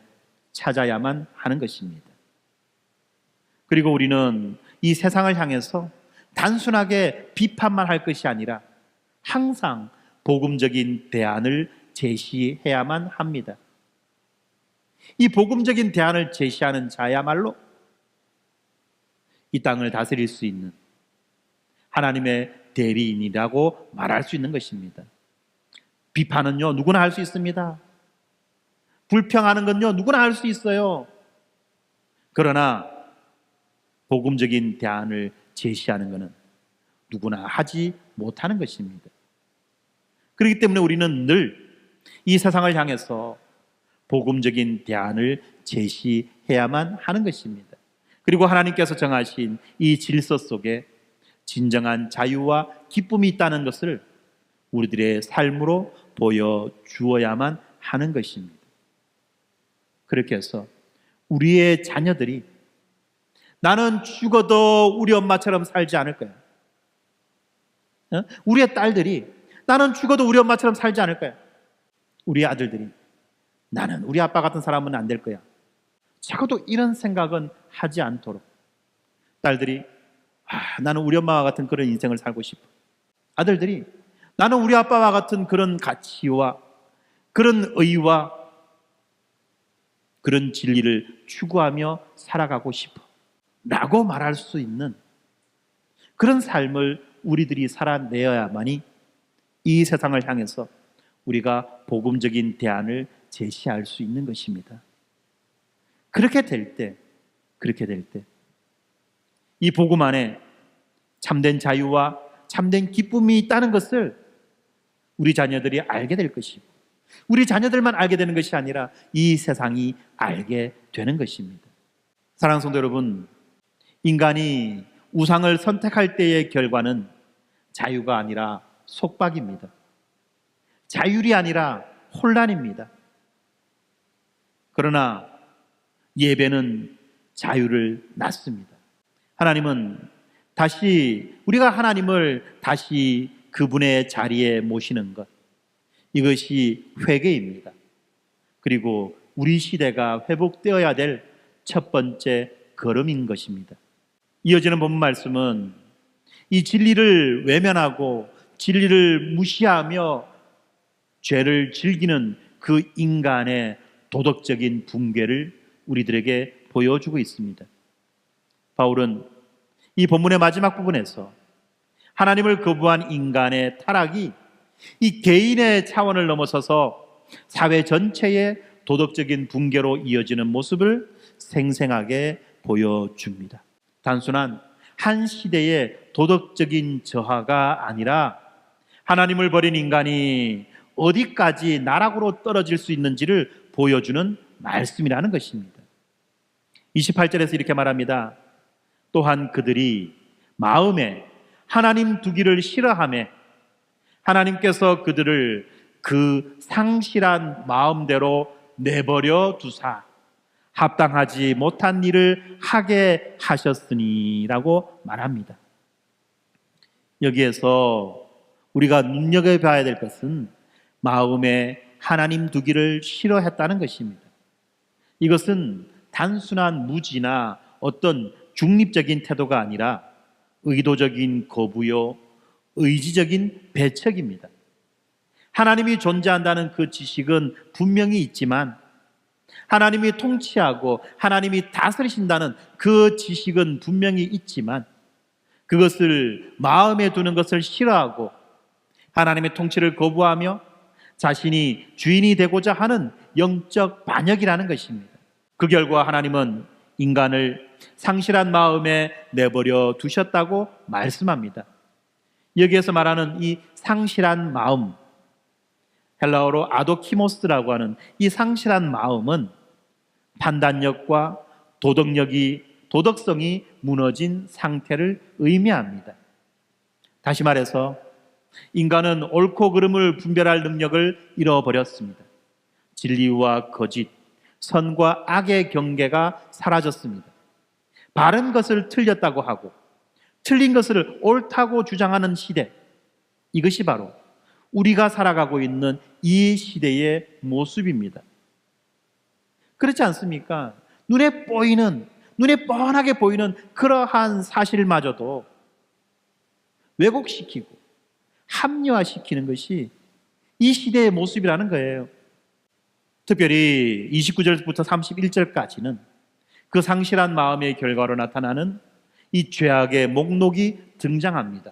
찾아야만 하는 것입니다. 그리고 우리는 이 세상을 향해서 단순하게 비판만 할 것이 아니라 항상 복음적인 대안을 제시해야만 합니다. 이 복음적인 대안을 제시하는 자야말로 이 땅을 다스릴 수 있는 하나님의 대리인이라고 말할 수 있는 것입니다. 비판은요, 누구나 할 수 있습니다. 불평하는 건요, 누구나 할 수 있어요. 그러나 복음적인 대안을 제시하는 것은 누구나 하지 못하는 것입니다. 그렇기 때문에 우리는 늘 이 세상을 향해서 복음적인 대안을 제시해야만 하는 것입니다. 그리고 하나님께서 정하신 이 질서 속에 진정한 자유와 기쁨이 있다는 것을 우리들의 삶으로 보여주어야만 하는 것입니다. 그렇게 해서 우리의 자녀들이 나는 죽어도 우리 엄마처럼 살지 않을 거야. 우리의 딸들이 나는 죽어도 우리 엄마처럼 살지 않을 거야. 우리의 아들들이 나는 우리 아빠 같은 사람은 안 될 거야. 적어도 이런 생각은 하지 않도록 딸들이 나는 우리 엄마와 같은 그런 인생을 살고 싶어. 아들들이 나는 우리 아빠와 같은 그런 가치와 그런 의와 그런 진리를 추구하며 살아가고 싶어 라고 말할 수 있는 그런 삶을 우리들이 살아내어야만이 이 세상을 향해서 우리가 복음적인 대안을 제시할 수 있는 것입니다. 그렇게 될 때 이 복음 안에 참된 자유와 참된 기쁨이 있다는 것을 우리 자녀들이 알게 될 것이고 우리 자녀들만 알게 되는 것이 아니라 이 세상이 알게 되는 것입니다. 사랑하는 성도 여러분, 인간이 우상을 선택할 때의 결과는 자유가 아니라 속박입니다. 자율이 아니라 혼란입니다. 그러나 예배는 자유를 낳습니다. 하나님은 우리가 하나님을 다시 그분의 자리에 모시는 것, 이것이 회개입니다. 그리고 우리 시대가 회복되어야 될 첫 번째 걸음인 것입니다. 이어지는 본문 말씀은 이 진리를 외면하고 진리를 무시하며 죄를 즐기는 그 인간의 도덕적인 붕괴를 우리들에게 보여주고 있습니다. 바울은 이 본문의 마지막 부분에서 하나님을 거부한 인간의 타락이 이 개인의 차원을 넘어서서 사회 전체의 도덕적인 붕괴로 이어지는 모습을 생생하게 보여줍니다. 단순한 한 시대의 도덕적인 저하가 아니라 하나님을 버린 인간이 어디까지 나락으로 떨어질 수 있는지를 보여주는 말씀이라는 것입니다. 28절에서 이렇게 말합니다. 또한 그들이 마음에 하나님 두기를 싫어하며 하나님께서 그들을 그 상실한 마음대로 내버려 두사 합당하지 못한 일을 하게 하셨으니라고 말합니다. 여기에서 우리가 눈여겨봐야 될 것은 마음에 하나님 두기를 싫어했다는 것입니다. 이것은 단순한 무지나 어떤 중립적인 태도가 아니라 의도적인 거부요, 의지적인 배척입니다. 하나님이 존재한다는 그 지식은 분명히 있지만 하나님이 통치하고 하나님이 다스리신다는 그 지식은 분명히 있지만 그것을 마음에 두는 것을 싫어하고 하나님의 통치를 거부하며 자신이 주인이 되고자 하는 영적 반역이라는 것입니다. 그 결과 하나님은 인간을 상실한 마음에 내버려 두셨다고 말씀합니다. 여기에서 말하는 이 상실한 마음, 헬라어로 아도키모스라고 하는 이 상실한 마음은 판단력과 도덕성이 무너진 상태를 의미합니다. 다시 말해서 인간은 옳고 그름을 분별할 능력을 잃어버렸습니다. 진리와 거짓, 선과 악의 경계가 사라졌습니다. 바른 것을 틀렸다고 하고 틀린 것을 옳다고 주장하는 시대, 이것이 바로 우리가 살아가고 있는 이 시대의 모습입니다. 그렇지 않습니까? 눈에 뻔하게 보이는 그러한 사실마저도 왜곡시키고 합리화시키는 것이 이 시대의 모습이라는 거예요. 특별히 29절부터 31절까지는 그 상실한 마음의 결과로 나타나는 이 죄악의 목록이 등장합니다.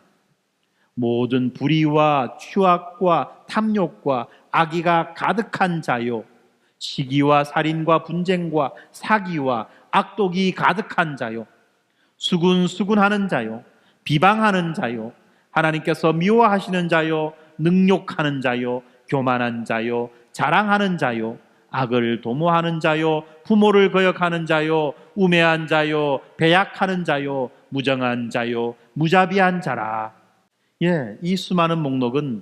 모든 불의와 추악과 탐욕과 악의가 가득한 자요, 시기와 살인과 분쟁과 사기와 악독이 가득한 자요, 수군수군하는 자요, 비방하는 자요, 하나님께서 미워하시는 자요, 능욕하는 자요, 교만한 자요, 자랑하는 자요, 악을 도모하는 자요, 부모를 거역하는 자요, 우매한 자요, 배약하는 자요, 무정한 자요, 무자비한 자라. 이 수많은 목록은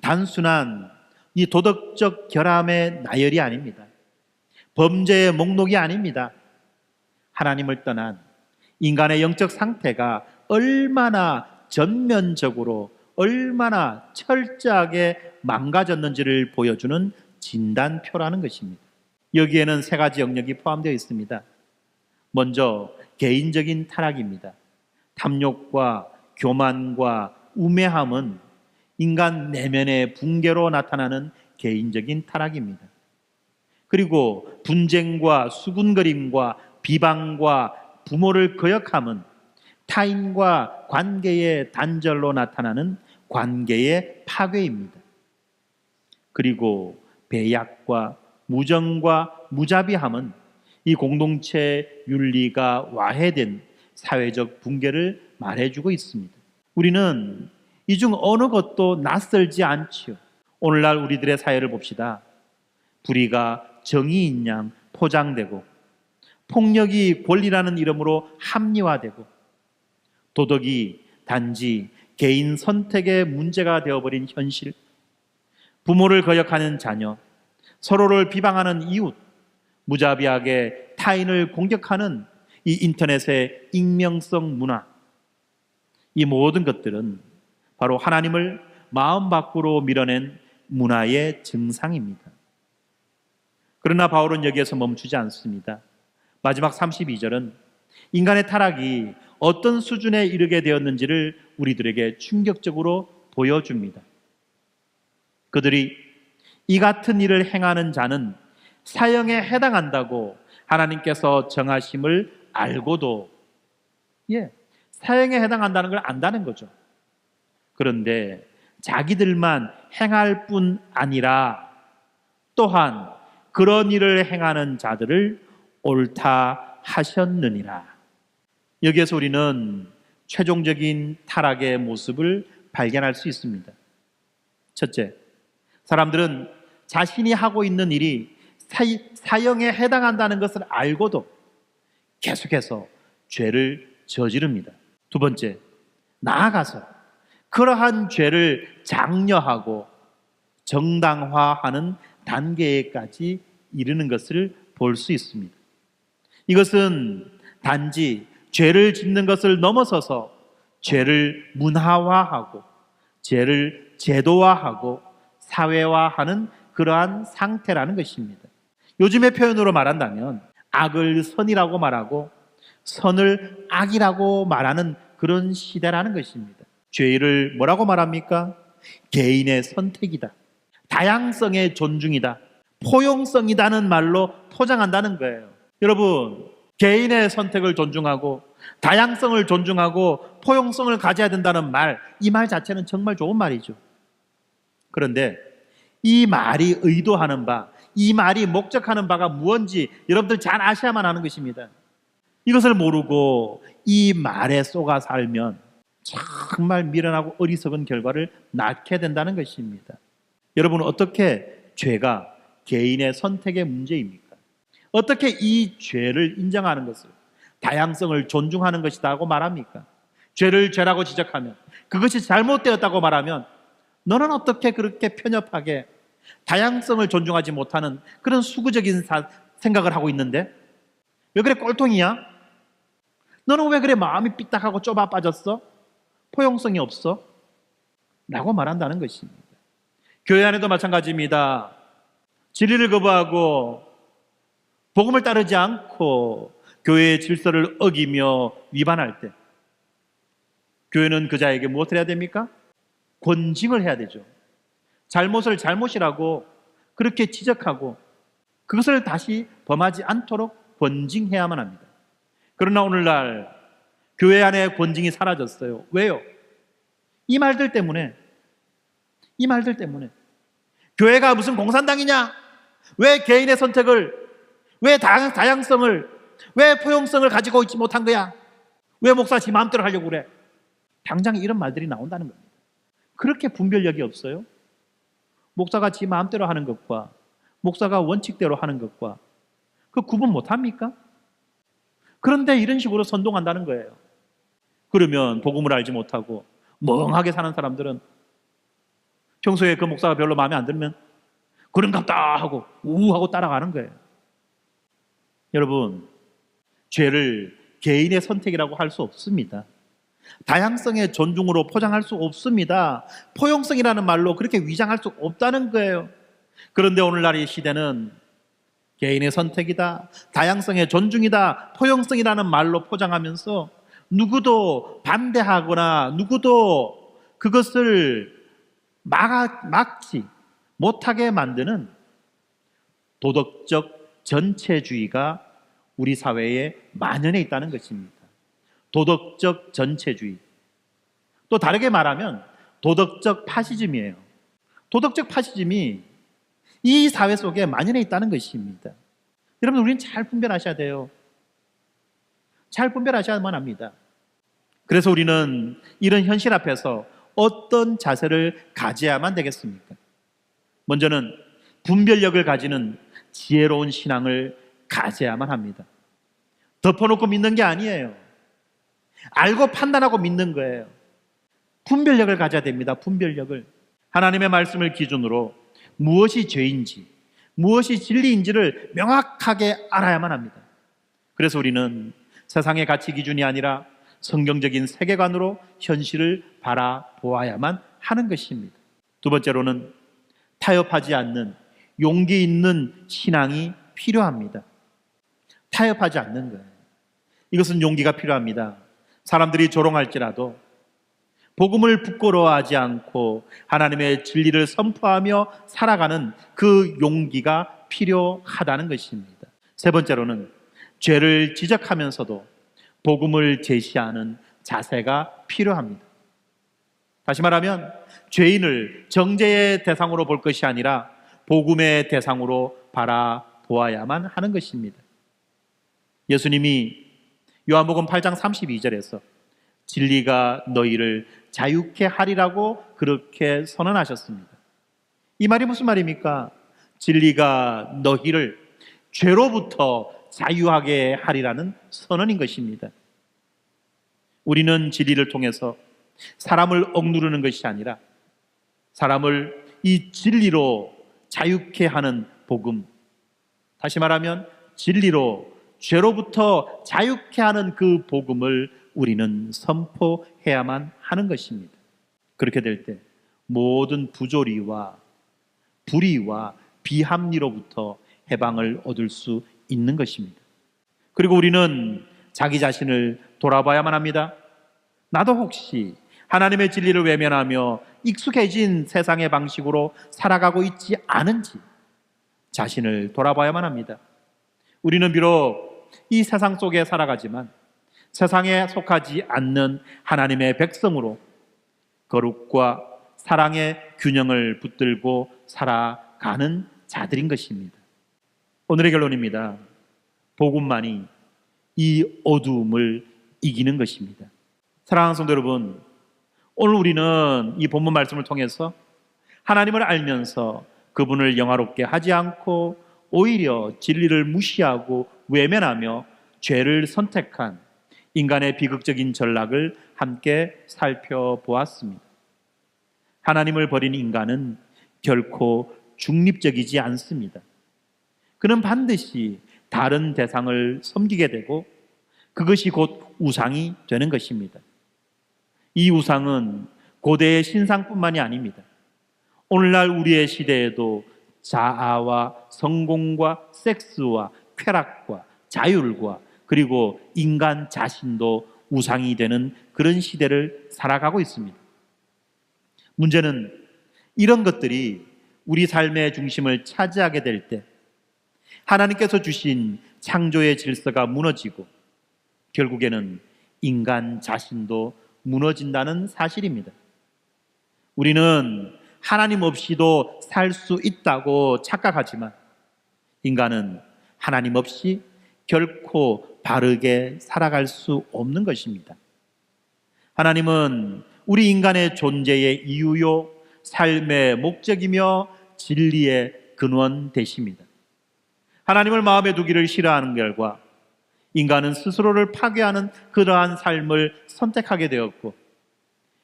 단순한 이 도덕적 결함의 나열이 아닙니다. 범죄의 목록이 아닙니다. 하나님을 떠난 인간의 영적 상태가 얼마나 전면적으로, 얼마나 철저하게 망가졌는지를 보여주는 진단표라는 것입니다. 여기에는 세 가지 영역이 포함되어 있습니다. 먼저 개인적인 타락입니다. 탐욕과 교만과 우매함은 인간 내면의 붕괴로 나타나는 개인적인 타락입니다. 그리고 분쟁과 수군거림과 비방과 부모를 거역함은 타인과 관계의 단절로 나타나는 관계의 파괴입니다. 그리고 배약과 무정과 무자비함은 이 공동체 윤리가 와해된 사회적 붕괴를 말해주고 있습니다. 우리는 이 중 어느 것도 낯설지 않지요. 오늘날 우리들의 사회를 봅시다. 불의가 정의인 양 포장되고 폭력이 권리라는 이름으로 합리화되고 도덕이 단지 개인 선택의 문제가 되어버린 현실, 부모를 거역하는 자녀, 서로를 비방하는 이웃, 무자비하게 타인을 공격하는 이 인터넷의 익명성 문화, 이 모든 것들은 바로 하나님을 마음 밖으로 밀어낸 문화의 증상입니다. 그러나 바울은 여기에서 멈추지 않습니다. 마지막 32절은 인간의 타락이 어떤 수준에 이르게 되었는지를 우리들에게 충격적으로 보여줍니다. 그들이 이 같은 일을 행하는 자는 사형에 해당한다고 하나님께서 정하심을 알고도 사형에 해당한다는 걸 안다는 거죠. 그런데 자기들만 행할 뿐 아니라 또한 그런 일을 행하는 자들을 옳다 하셨느니라. 여기에서 우리는 최종적인 타락의 모습을 발견할 수 있습니다. 첫째, 사람들은 자신이 하고 있는 일이 사형에 해당한다는 것을 알고도 계속해서 죄를 저지릅니다. 두 번째, 나아가서 그러한 죄를 장려하고 정당화하는 단계에까지 이르는 것을 볼 수 있습니다. 이것은 단지 죄를 짓는 것을 넘어서서 죄를 문화화하고 죄를 제도화하고 사회화하는 그러한 상태라는 것입니다. 요즘의 표현으로 말한다면 악을 선이라고 말하고 선을 악이라고 말하는 그런 시대라는 것입니다. 죄를 뭐라고 말합니까? 개인의 선택이다, 다양성의 존중이다, 포용성이다는 말로 포장한다는 거예요. 여러분, 개인의 선택을 존중하고 다양성을 존중하고 포용성을 가져야 된다는 말, 이 말 자체는 정말 좋은 말이죠. 그런데 이 말이 의도하는 바, 이 말이 목적하는 바가 무엇인지 여러분들 잘 아셔야만 하는 것입니다. 이것을 모르고 이 말에 쏘가 살면 정말 미련하고 어리석은 결과를 낳게 된다는 것입니다. 여러분은 어떻게 죄가 개인의 선택의 문제입니까? 어떻게 이 죄를 인정하는 것을, 다양성을 존중하는 것이라고 말합니까? 죄를 죄라고 지적하면, 그것이 잘못되었다고 말하면 너는 어떻게 그렇게 편협하게 다양성을 존중하지 못하는 그런 수구적인 생각을 하고 있는데? 왜 그래 꼴통이야? 너는 왜 그래 마음이 삐딱하고 좁아 빠졌어? 포용성이 없어? 라고 말한다는 것입니다. 교회 안에도 마찬가지입니다. 진리를 거부하고 복음을 따르지 않고 교회의 질서를 어기며 위반할 때 교회는 그 자에게 무엇을 해야 됩니까? 권징을 해야 되죠. 잘못을 잘못이라고 그렇게 지적하고 그것을 다시 범하지 않도록 권징해야만 합니다. 그러나 오늘날 교회 안에 권징이 사라졌어요. 왜요? 이 말들 때문에. 교회가 무슨 공산당이냐? 왜 개인의 선택을, 왜 다양성을, 왜 포용성을 가지고 있지 못한 거야? 왜 목사 지 마음대로 하려고 그래? 당장 이런 말들이 나온다는 겁니다. 그렇게 분별력이 없어요? 목사가 지 마음대로 하는 것과 목사가 원칙대로 하는 것과 그 구분 못합니까? 그런데 이런 식으로 선동한다는 거예요. 그러면 복음을 알지 못하고 멍하게 사는 사람들은 평소에 그 목사가 별로 마음에 안 들면 그런갑다 하고 우하고 따라가는 거예요. 여러분, 죄를 개인의 선택이라고 할 수 없습니다. 다양성의 존중으로 포장할 수 없습니다. 포용성이라는 말로 그렇게 위장할 수 없다는 거예요. 그런데 오늘날 이 시대는 개인의 선택이다, 다양성의 존중이다, 포용성이라는 말로 포장하면서 누구도 반대하거나 누구도 그것을 막지 못하게 만드는 도덕적 전체주의가 우리 사회에 만연해 있다는 것입니다. 도덕적 전체주의. 또 다르게 말하면 도덕적 파시즘이에요. 도덕적 파시즘이 이 사회 속에 만연해 있다는 것입니다. 여러분, 우리는 잘 분별하셔야 돼요. 잘 분별하셔야만 합니다. 그래서 우리는 이런 현실 앞에서 어떤 자세를 가져야만 되겠습니까? 먼저는 분별력을 가지는 지혜로운 신앙을 가져야만 합니다. 덮어놓고 믿는 게 아니에요. 알고 판단하고 믿는 거예요. 분별력을 가져야 됩니다. 분별력을. 하나님의 말씀을 기준으로 무엇이 죄인지, 무엇이 진리인지를 명확하게 알아야만 합니다. 그래서 우리는 세상의 가치 기준이 아니라 성경적인 세계관으로 현실을 바라보아야만 하는 것입니다. 두 번째로는 타협하지 않는 용기 있는 신앙이 필요합니다. 타협하지 않는 거예요. 이것은 용기가 필요합니다. 사람들이 조롱할지라도 복음을 부끄러워하지 않고 하나님의 진리를 선포하며 살아가는 그 용기가 필요하다는 것입니다. 세 번째로는 죄를 지적하면서도 복음을 제시하는 자세가 필요합니다. 다시 말하면 죄인을 정죄의 대상으로 볼 것이 아니라 복음의 대상으로 바라보아야만 하는 것입니다. 예수님이 요한복음 8장 32절에서 진리가 너희를 자유케 하리라고 그렇게 선언하셨습니다. 이 말이 무슨 말입니까? 진리가 너희를 죄로부터 자유하게 하리라는 선언인 것입니다. 우리는 진리를 통해서 사람을 억누르는 것이 아니라 사람을 이 진리로 자유케 하는 복음, 다시 말하면 진리로 죄로부터 자유케 하는 그 복음을 우리는 선포해야만 하는 것입니다. 그렇게 될 때 모든 부조리와 불의와 비합리로부터 해방을 얻을 수 있는 것입니다. 그리고 우리는 자기 자신을 돌아봐야만 합니다. 나도 혹시 하나님의 진리를 외면하며 익숙해진 세상의 방식으로 살아가고 있지 않은지 자신을 돌아봐야만 합니다. 우리는 비록 이 세상 속에 살아가지만 세상에 속하지 않는 하나님의 백성으로 거룩과 사랑의 균형을 붙들고 살아가는 자들인 것입니다. 오늘의 결론입니다. 복음만이 이 어두움을 이기는 것입니다. 사랑하는 성도 여러분, 오늘 우리는 이 본문 말씀을 통해서 하나님을 알면서 그분을 영화롭게 하지 않고 오히려 진리를 무시하고 외면하며 죄를 선택한 인간의 비극적인 전락을 함께 살펴보았습니다. 하나님을 버린 인간은 결코 중립적이지 않습니다. 그는 반드시 다른 대상을 섬기게 되고 그것이 곧 우상이 되는 것입니다. 이 우상은 고대의 신상뿐만이 아닙니다. 오늘날 우리의 시대에도 자아와 성공과 섹스와 쾌락과 자율과 그리고 인간 자신도 우상이 되는 그런 시대를 살아가고 있습니다. 문제는 이런 것들이 우리 삶의 중심을 차지하게 될 때 하나님께서 주신 창조의 질서가 무너지고 결국에는 인간 자신도 무너진다는 사실입니다. 우리는 하나님 없이도 살 수 있다고 착각하지만 인간은 하나님 없이 결코 바르게 살아갈 수 없는 것입니다. 하나님은 우리 인간의 존재의 이유요, 삶의 목적이며 진리의 근원 되십니다. 하나님을 마음에 두기를 싫어하는 결과 인간은 스스로를 파괴하는 그러한 삶을 선택하게 되었고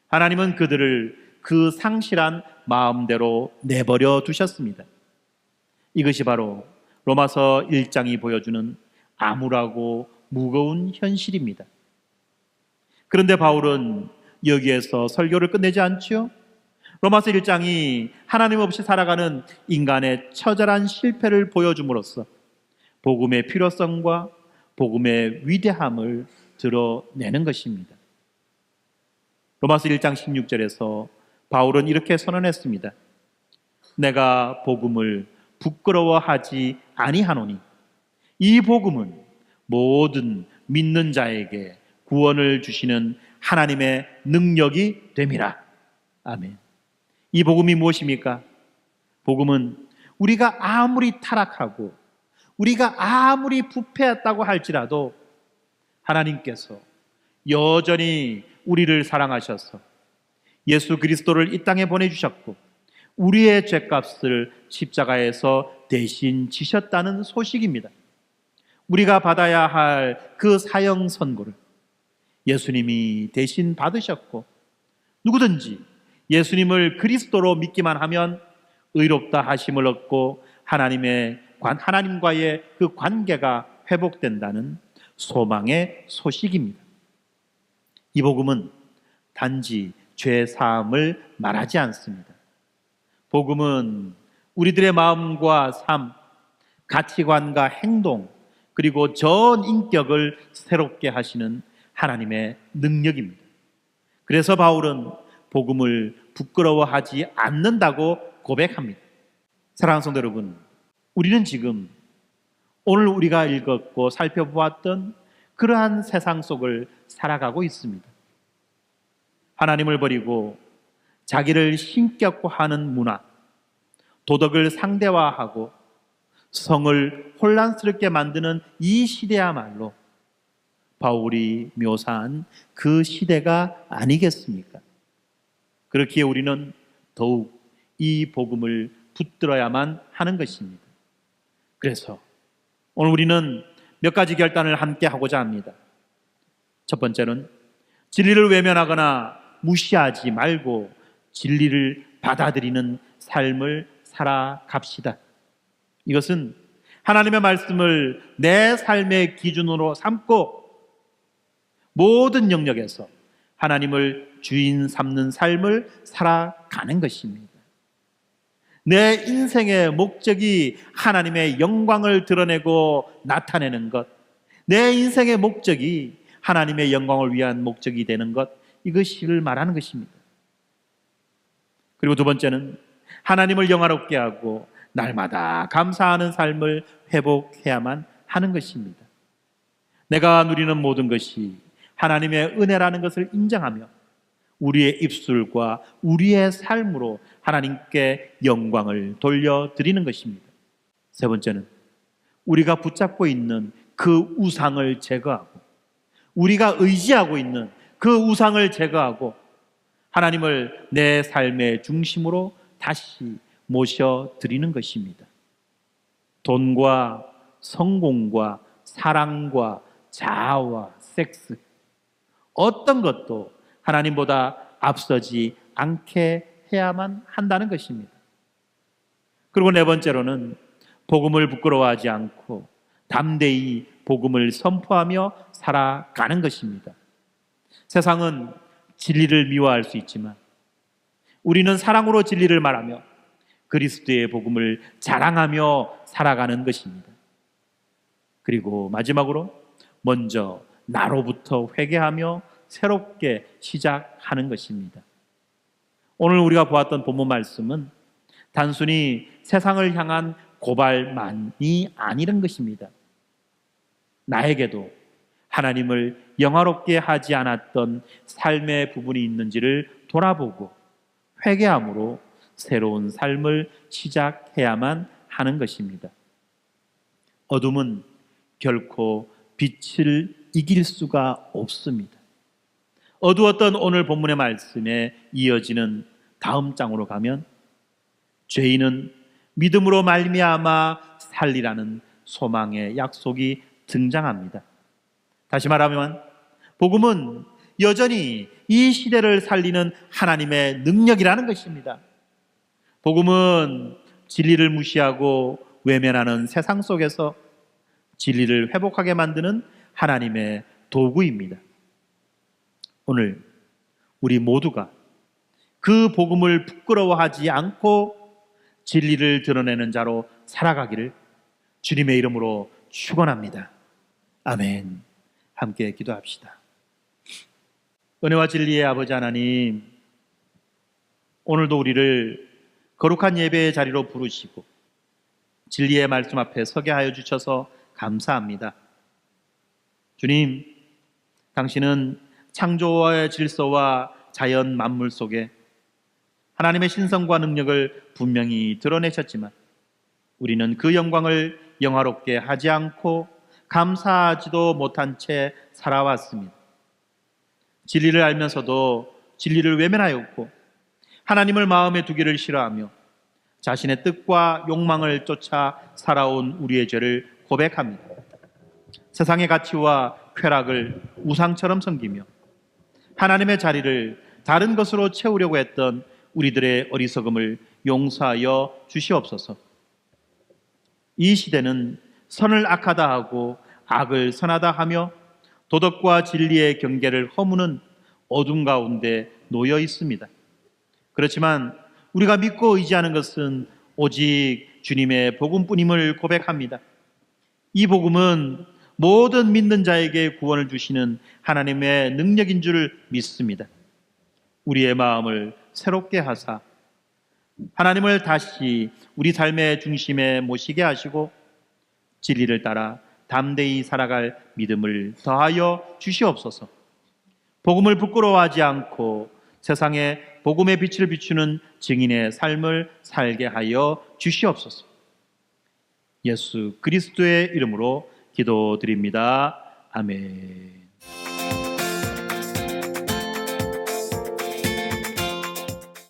하나님은 그들을 그 상실한 마음대로 내버려 두셨습니다. 이것이 바로 로마서 1장이 보여주는 암울하고 무거운 현실입니다. 그런데 바울은 여기에서 설교를 끝내지 않지요? 로마서 1장이 하나님 없이 살아가는 인간의 처절한 실패를 보여줌으로써 복음의 필요성과 복음의 위대함을 드러내는 것입니다. 로마서 1장 16절에서 바울은 이렇게 선언했습니다. 내가 복음을 부끄러워하지 아니하노니 이 복음은 모든 믿는 자에게 구원을 주시는 하나님의 능력이 됨이라. 아멘. 이 복음이 무엇입니까? 복음은 우리가 아무리 타락하고 우리가 아무리 부패했다고 할지라도 하나님께서 여전히 우리를 사랑하셔서 예수 그리스도를 이 땅에 보내주셨고 우리의 죄값을 십자가에서 대신 지셨다는 소식입니다. 우리가 받아야 할 그 사형 선고를 예수님이 대신 받으셨고 누구든지 예수님을 그리스도로 믿기만 하면 의롭다 하심을 얻고 하나님과의 그 관계가 회복된다는 소망의 소식입니다. 이 복음은 단지 죄 사함을 말하지 않습니다. 복음은 우리들의 마음과 삶, 가치관과 행동, 그리고 전 인격을 새롭게 하시는 하나님의 능력입니다. 그래서 바울은 복음을 부끄러워하지 않는다고 고백합니다. 사랑하는 성도 여러분, 우리는 지금 오늘 우리가 읽었고 살펴보았던 그러한 세상 속을 살아가고 있습니다. 하나님을 버리고 자기를 신격화하는 문화, 도덕을 상대화하고 성을 혼란스럽게 만드는 이 시대야말로 바울이 묘사한 그 시대가 아니겠습니까? 그렇기에 우리는 더욱 이 복음을 붙들어야만 하는 것입니다. 그래서 오늘 우리는 몇 가지 결단을 함께 하고자 합니다. 첫 번째는 진리를 외면하거나 무시하지 말고 진리를 받아들이는 삶을 살아갑시다. 이것은 하나님의 말씀을 내 삶의 기준으로 삼고 모든 영역에서 하나님을 주인 삼는 삶을 살아가는 것입니다. 내 인생의 목적이 하나님의 영광을 드러내고 나타내는 것, 내 인생의 목적이 하나님의 영광을 위한 목적이 되는 것, 이것을 말하는 것입니다. 그리고 두 번째는 하나님을 영화롭게 하고 날마다 감사하는 삶을 회복해야만 하는 것입니다. 내가 누리는 모든 것이 하나님의 은혜라는 것을 인정하며 우리의 입술과 우리의 삶으로 하나님께 영광을 돌려드리는 것입니다. 세 번째는 우리가 붙잡고 있는 그 우상을 제거하고 우리가 의지하고 있는 그 우상을 제거하고 하나님을 내 삶의 중심으로 다시 모셔드리는 것입니다. 돈과 성공과 사랑과 자아와 섹스, 어떤 것도 하나님보다 앞서지 않게 해야만 한다는 것입니다. 그리고 네 번째로는 복음을 부끄러워하지 않고 담대히 복음을 선포하며 살아가는 것입니다. 세상은 진리를 미워할 수 있지만 우리는 사랑으로 진리를 말하며 그리스도의 복음을 자랑하며 살아가는 것입니다. 그리고 마지막으로 먼저 나로부터 회개하며 새롭게 시작하는 것입니다. 오늘 우리가 보았던 본문 말씀은 단순히 세상을 향한 고발만이 아니란 것입니다. 나에게도 하나님을 영화롭게 하지 않았던 삶의 부분이 있는지를 돌아보고 회개함으로 새로운 삶을 시작해야만 하는 것입니다. 어둠은 결코 빛을 이길 수가 없습니다. 어두웠던 오늘 본문의 말씀에 이어지는 다음 장으로 가면 죄인은 믿음으로 말미암아 살리라는 소망의 약속이 등장합니다. 다시 말하면 복음은 여전히 이 시대를 살리는 하나님의 능력이라는 것입니다. 복음은 진리를 무시하고 외면하는 세상 속에서 진리를 회복하게 만드는 하나님의 도구입니다. 오늘 우리 모두가 그 복음을 부끄러워하지 않고 진리를 드러내는 자로 살아가기를 주님의 이름으로 축원합니다. 아멘. 함께 기도합시다. 은혜와 진리의 아버지 하나님, 오늘도 우리를 거룩한 예배의 자리로 부르시고 진리의 말씀 앞에 서게 하여 주셔서 감사합니다. 주님, 당신은 창조의 질서와 자연 만물 속에 하나님의 신성과 능력을 분명히 드러내셨지만 우리는 그 영광을 영화롭게 하지 않고 감사하지도 못한 채 살아왔습니다. 진리를 알면서도 진리를 외면하였고 하나님을 마음에 두기를 싫어하며 자신의 뜻과 욕망을 쫓아 살아온 우리의 죄를 고백합니다. 세상의 가치와 쾌락을 우상처럼 섬기며 하나님의 자리를 다른 것으로 채우려고 했던 우리들의 어리석음을 용서하여 주시옵소서. 이 시대는 선을 악하다 하고 악을 선하다 하며 도덕과 진리의 경계를 허무는 어둠 가운데 놓여 있습니다. 그렇지만 우리가 믿고 의지하는 것은 오직 주님의 복음뿐임을 고백합니다. 이 복음은 모든 믿는 자에게 구원을 주시는 하나님의 능력인 줄 믿습니다. 우리의 마음을 새롭게 하사 하나님을 다시 우리 삶의 중심에 모시게 하시고 진리를 따라 담대히 살아갈 믿음을 더하여 주시옵소서. 복음을 부끄러워하지 않고 세상에 복음의 빛을 비추는 증인의 삶을 살게 하여 주시옵소서. 예수 그리스도의 이름으로 기도드립니다. 아멘.